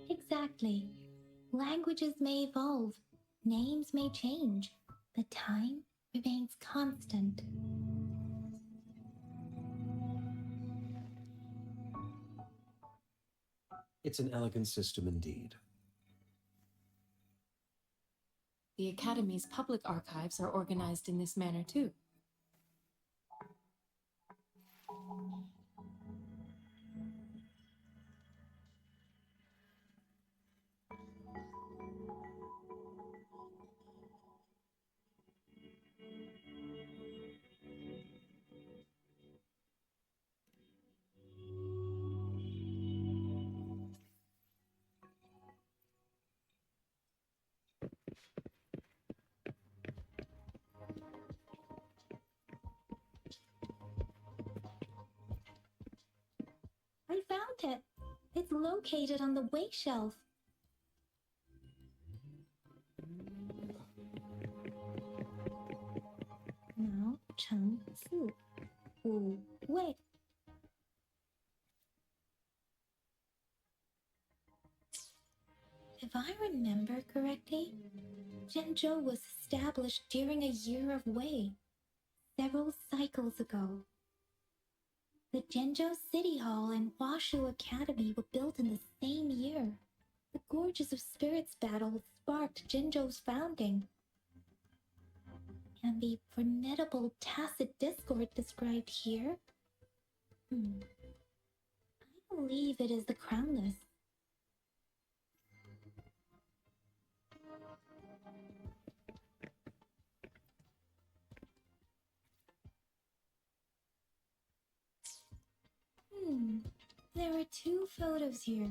Exactly. Languages may evolve, names may change, but time remains constant. It's an elegant system indeed. The Academy's public archives are organized in this manner too. I found it. It's located on the way shelf. Now, Cheng Fu, Wu Wei. If I remember correctly, Zhengzhou was established during a year of Wei, several cycles ago. The Zhengzhou City Hall and Huashu Academy were built in the same year. The Gorges of Spirits battle sparked Zhengzhou's founding. And the formidable tacit discord described here? I believe it is the Crownless. There are 2 photos here.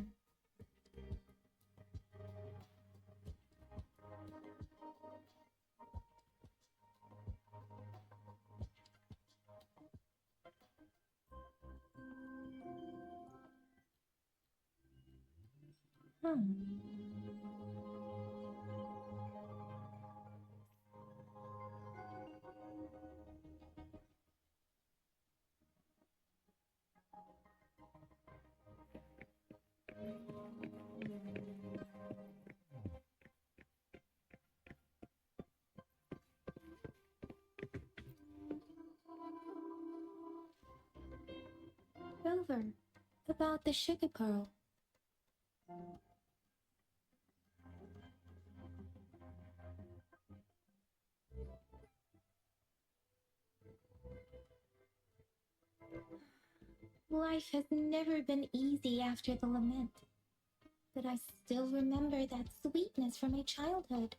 Rover, about the sugar pearl. Life has never been easy after the lament, but I still remember that sweetness from my childhood.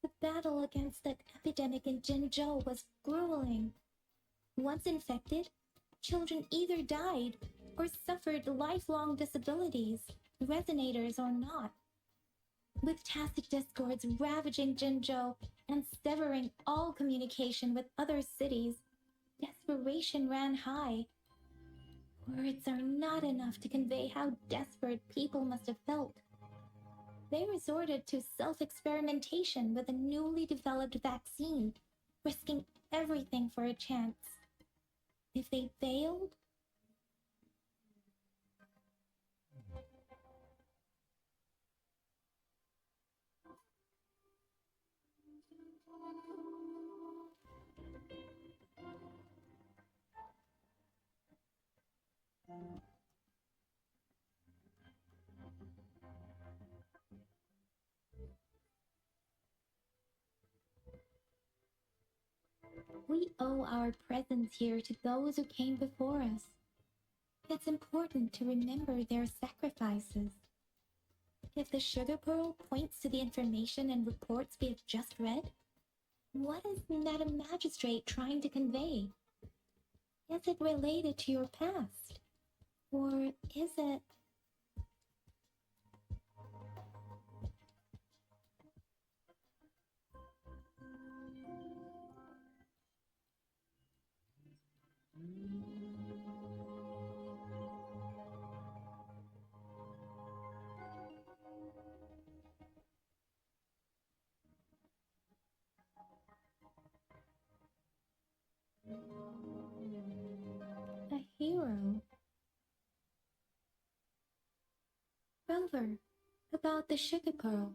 The battle against that epidemic in Jinzhou was grueling. Once infected, children either died or suffered lifelong disabilities, resonators or not. With tacit discords ravaging Jinzhou and severing all communication with other cities, desperation ran high. Words are not enough to convey how desperate people must have felt. They resorted to self-experimentation with a newly developed vaccine, risking everything for a chance. If they failed, we owe our presence here to those who came before us. It's important to remember their sacrifices. If the sugar pearl points to the information and reports we have just read, what is Madam Magistrate trying to convey? Is it related to your past? Or is it... a hero? Rover, about the sugar pearl.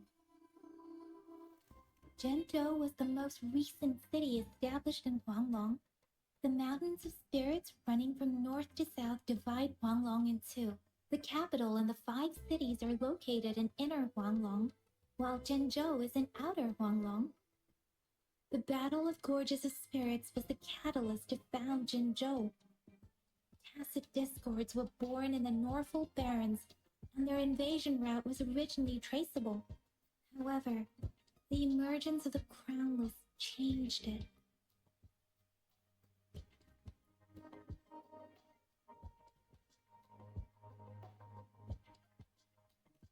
Zhenzhou was the most recent city established in Huanglong. The mountains of spirits running from north to south divide Huanglong in two. The capital and the 5 cities are located in inner Huanglong, while Zhenzhou is in outer Huanglong. The Battle of Gorges of Spirits was the catalyst to found Zhenzhou. Tacit discords were born in the Norfolk Barrens, and their invasion route was originally traceable. However, the emergence of the Crownless changed it.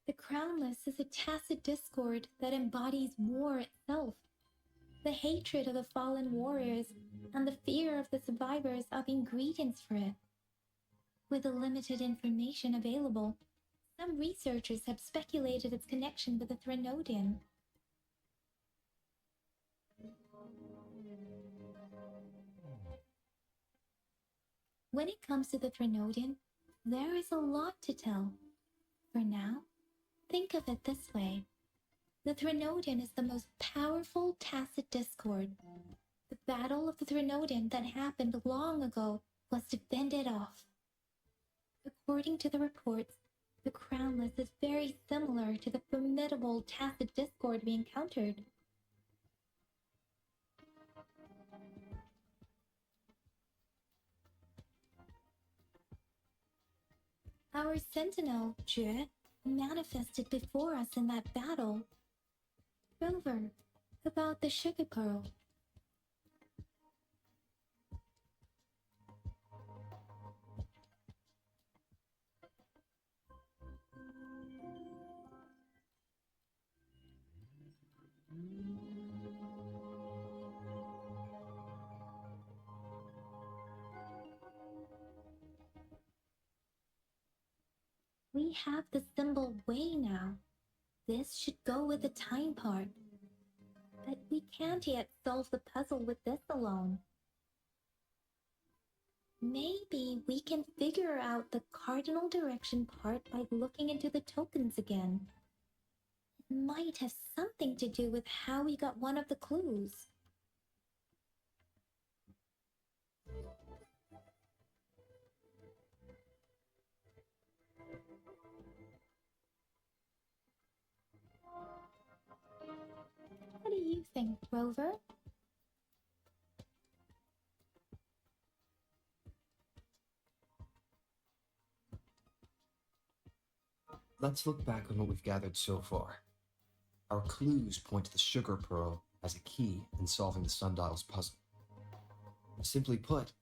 The Crownless is a tacit discord that embodies war itself. The hatred of the fallen warriors and the fear of the survivors are ingredients for it. With the limited information available, some researchers have speculated its connection with the Threnodian. When it comes to the Threnodian, there is a lot to tell. For now, think of it this way. The Threnodian is the most powerful tacit discord. The battle of the Threnodian that happened long ago was to fend it off. According to the reports, the Crownless is very similar to the formidable tacit discord we encountered. Our sentinel, Jue, manifested before us in that battle. Rover, about the sugar pearl. We have the symbol way now. This should go with the time part. But we can't yet solve the puzzle with this alone. Maybe we can figure out the cardinal direction part by looking into the tokens again. It might have something to do with how we got one of the clues. think, Rover? Let's look back on what we've gathered so far. Our clues point to the sugar pearl as a key in solving the sundial's puzzle. Simply put,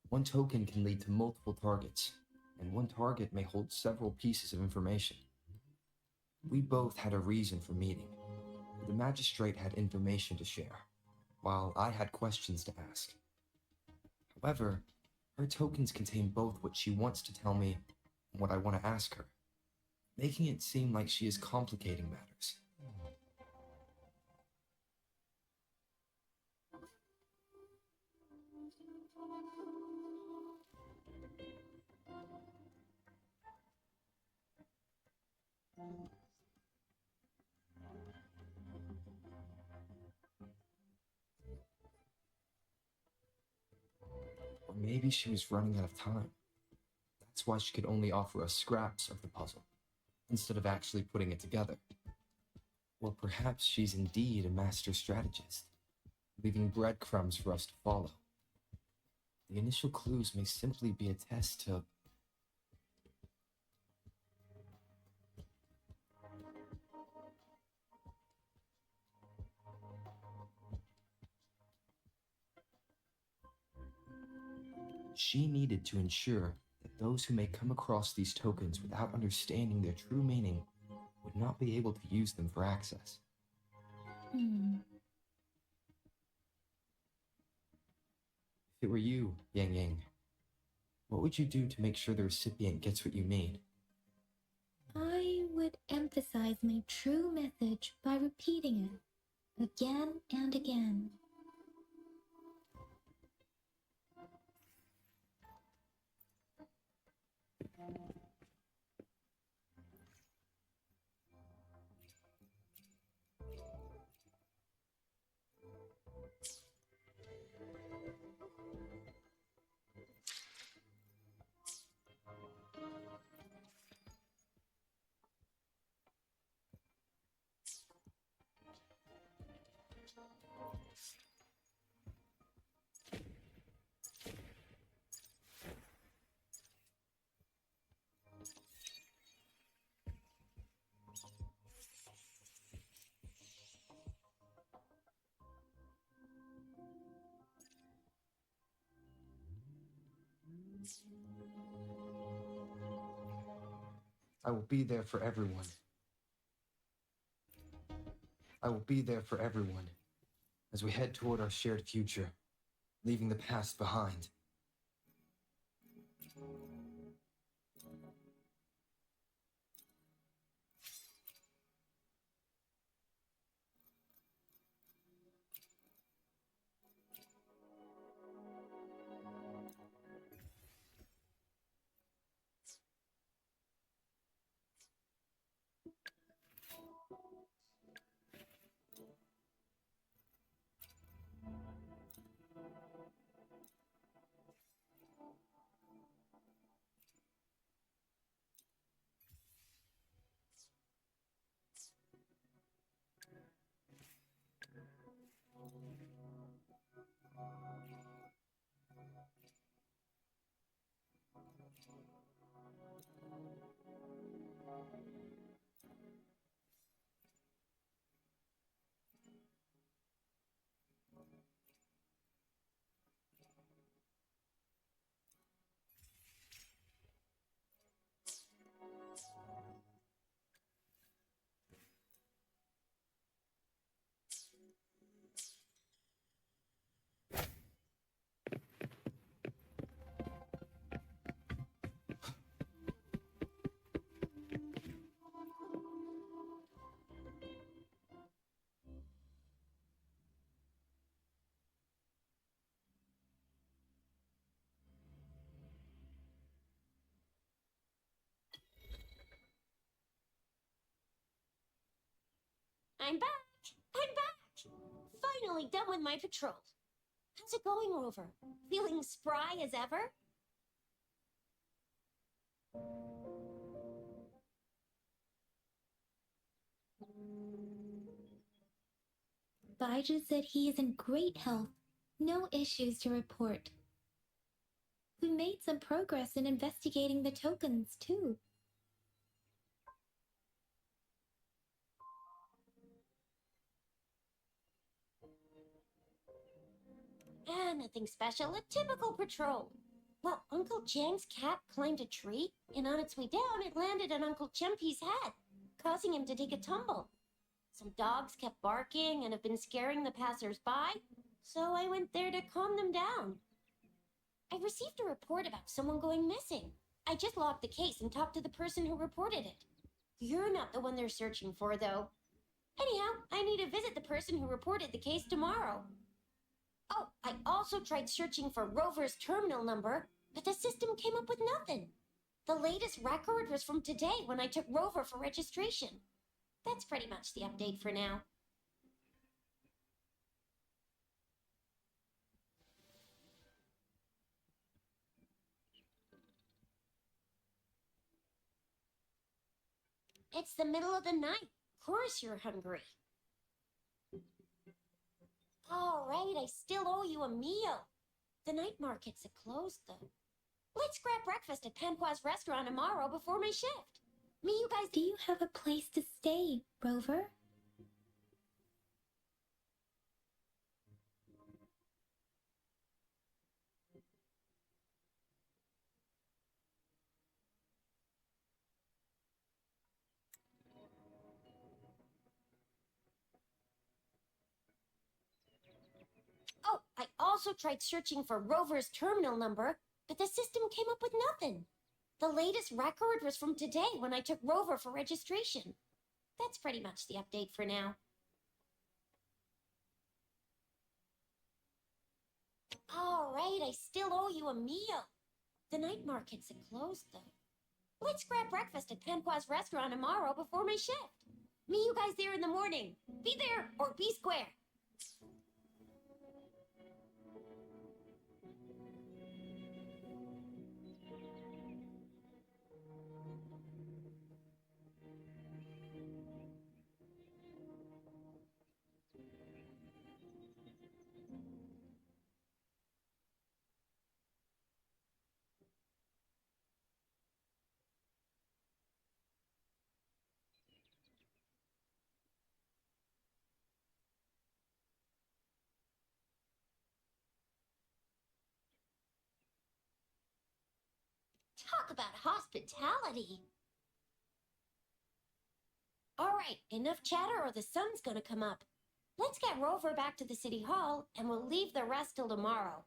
one token can lead to multiple targets, and one target may hold several pieces of information. We both had a reason for meeting. The magistrate had information to share, while I had questions to ask. However, her tokens contain both what she wants to tell me and what I want to ask her, making it seem like she is complicating matters. Or maybe she was running out of time. That's why she could only offer us scraps of the puzzle, instead of actually putting it together. Or perhaps she's indeed a master strategist, leaving breadcrumbs for us to follow. The initial clues may simply be a test to... She needed to ensure that those who may come across these tokens without understanding their true meaning would not be able to use them for access. If it were you, Yang Yang, what would you do to make sure the recipient gets what you need? I would emphasize my true message by repeating it again and again. I will be there for everyone. I will be there for everyone as we head toward our shared future, leaving the past behind. I'm back! I'm back! Finally done with my patrol. How's it going, Rover? Feeling spry as ever? Baiju said he is in great health. No issues to report. We made some progress in investigating the tokens, too. Nothing special. A typical patrol. Well, Uncle Chang's cat climbed a tree, and on its way down, it landed on Uncle Chempi's head, causing him to take a tumble. Some dogs kept barking and have been scaring the passers-by, so I went there to calm them down. I received a report about someone going missing. I just logged the case and talked to the person who reported it. You're not the one they're searching for, though. Anyhow, I need to visit the person who reported the case tomorrow. Oh, I also tried searching for Rover's terminal number, but the system came up with nothing. The latest record was from today when I took Rover for registration. That's pretty much the update for now. It's the middle of the night. Of course you're hungry. All right, I still owe you a meal. The night markets are closed, though. Let's grab breakfast at Pamqua's restaurant tomorrow before my shift. Me, you guys... Do you have a place to stay, Rover? Oh, I also tried searching for Rover's terminal number, but the system came up with nothing. The latest record was from today when I took Rover for registration. That's pretty much the update for now. All right, I still owe you a meal. The night markets are closed, though. Let's grab breakfast at Pamqua's restaurant tomorrow before my shift. Me, you guys there in the morning. Be there or be square. Talk about hospitality. All right, enough chatter or the sun's gonna come up. Let's get Rover back to the city hall, and we'll leave the rest till tomorrow.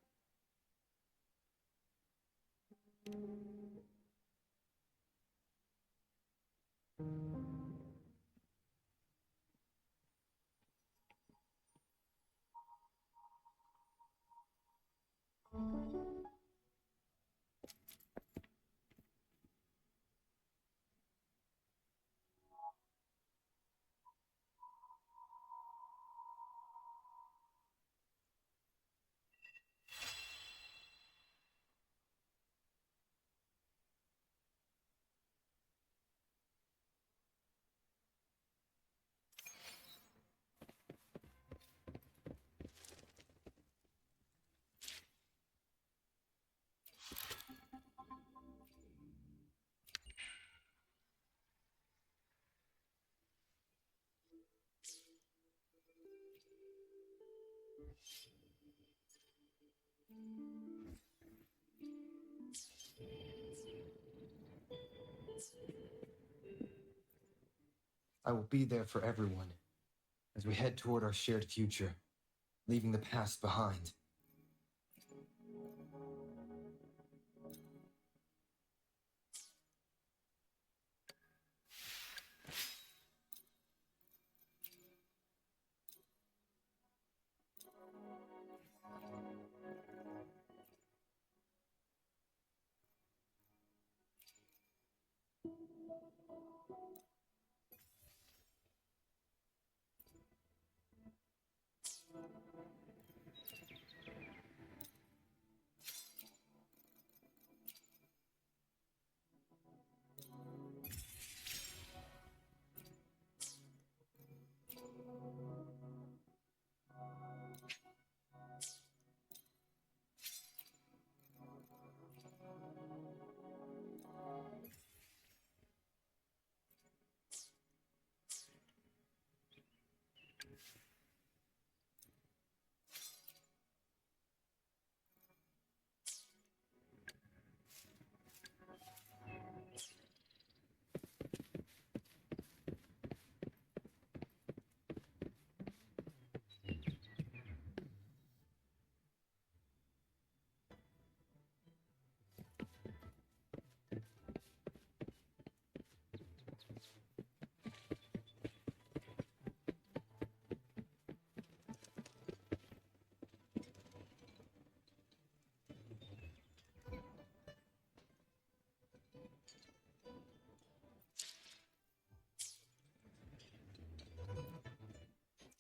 I will be there for everyone as we head toward our shared future, leaving the past behind.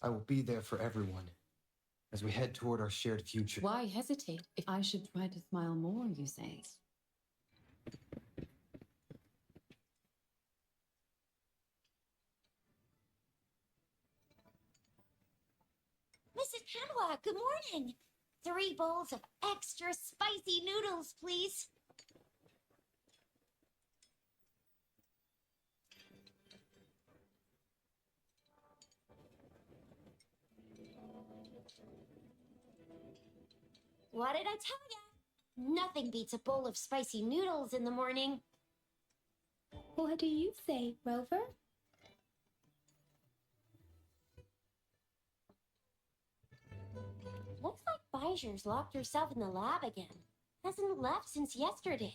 I will be there for everyone as we head toward our shared future. Why hesitate if I should try to smile more, you say? Mrs. Pamela, good morning. 3 bowls of extra spicy noodles, please. What did I tell ya? Nothing beats a bowl of spicy noodles in the morning. What do you say, Rover? Looks like Bijou's locked herself in the lab again. Hasn't left since yesterday.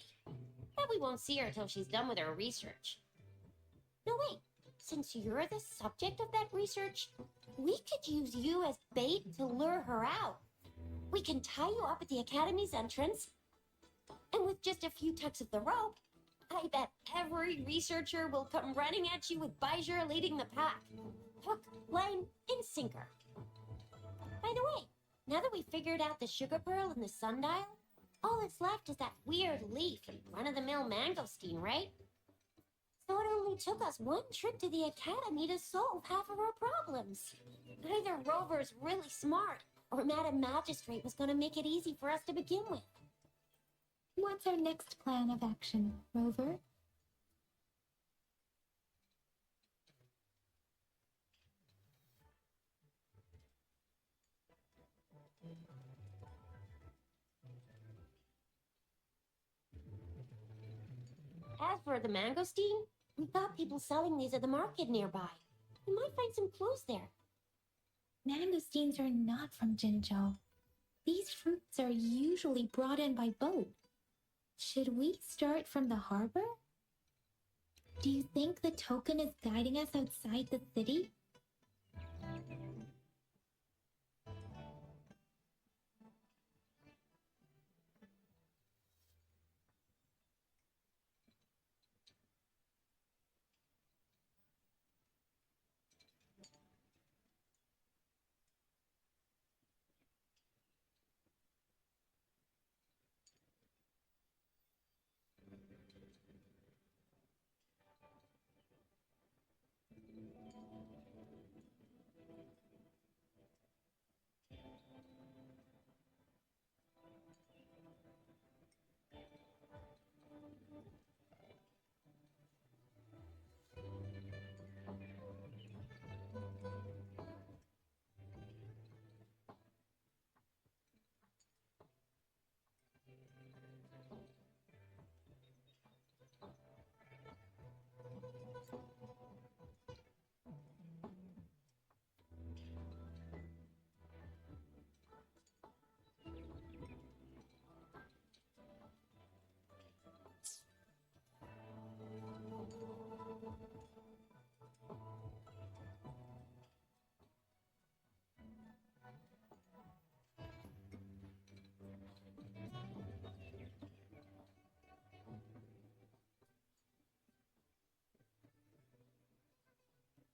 Bet we won't see her till she's done with her research. No, wait. Since you're the subject of that research, we could use you as bait to lure her out. We can tie you up at the Academy's entrance, and with just a few tugs of the rope, I bet every researcher will come running at you with Bijou leading the pack. Hook, line, and sinker. By the way, now that we figured out the sugar pearl and the sundial, all that's left is that weird leaf and run-of-the-mill mangosteen, right? So it only took us one trip to the Academy to solve half of our problems. Either Rover's really smart, or Madam Magistrate was going to make it easy for us to begin with. What's our next plan of action, Rover? As for the mangosteen, we got people selling these at the market nearby. We might find some clues there. Mangosteens are not from Jinzhou. These fruits are usually brought in by boat. Should we start from the harbor? Do you think the token is guiding us outside the city?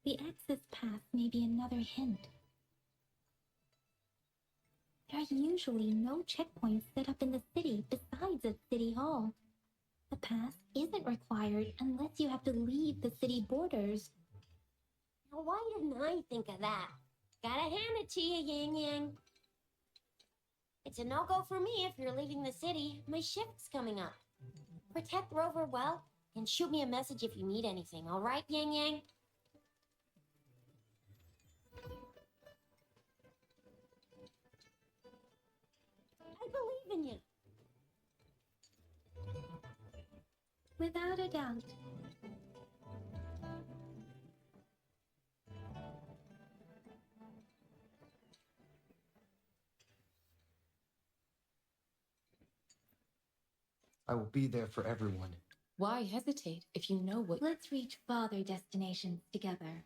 The access path may be another hint. There are usually no checkpoints set up in the city besides at City Hall. The pass isn't required unless you have to leave the city borders. Now, why didn't I think of that? Gotta hand it to you, Yang Yang. It's a no-go for me if you're leaving the city. My shift's coming up. Protect Rover well, and shoot me a message if you need anything, all right, Yang Yang? I believe in you. Without a doubt. I will be there for everyone. Why hesitate if you know what... Let's reach farther destinations together.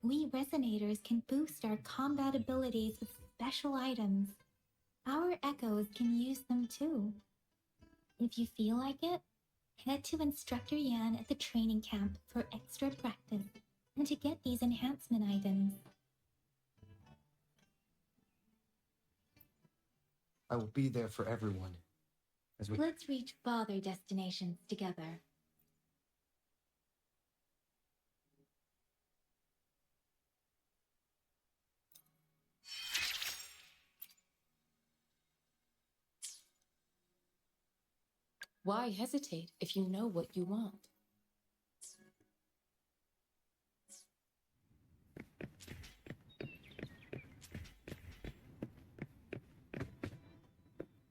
We resonators can boost our combat abilities with special items. Our echoes can use them too. If you feel like it, head to Instructor Yan at the training camp for extra practice and to get these enhancement items. I will be there for everyone as we. Let's reach farther destinations together. Why hesitate if you know what you want?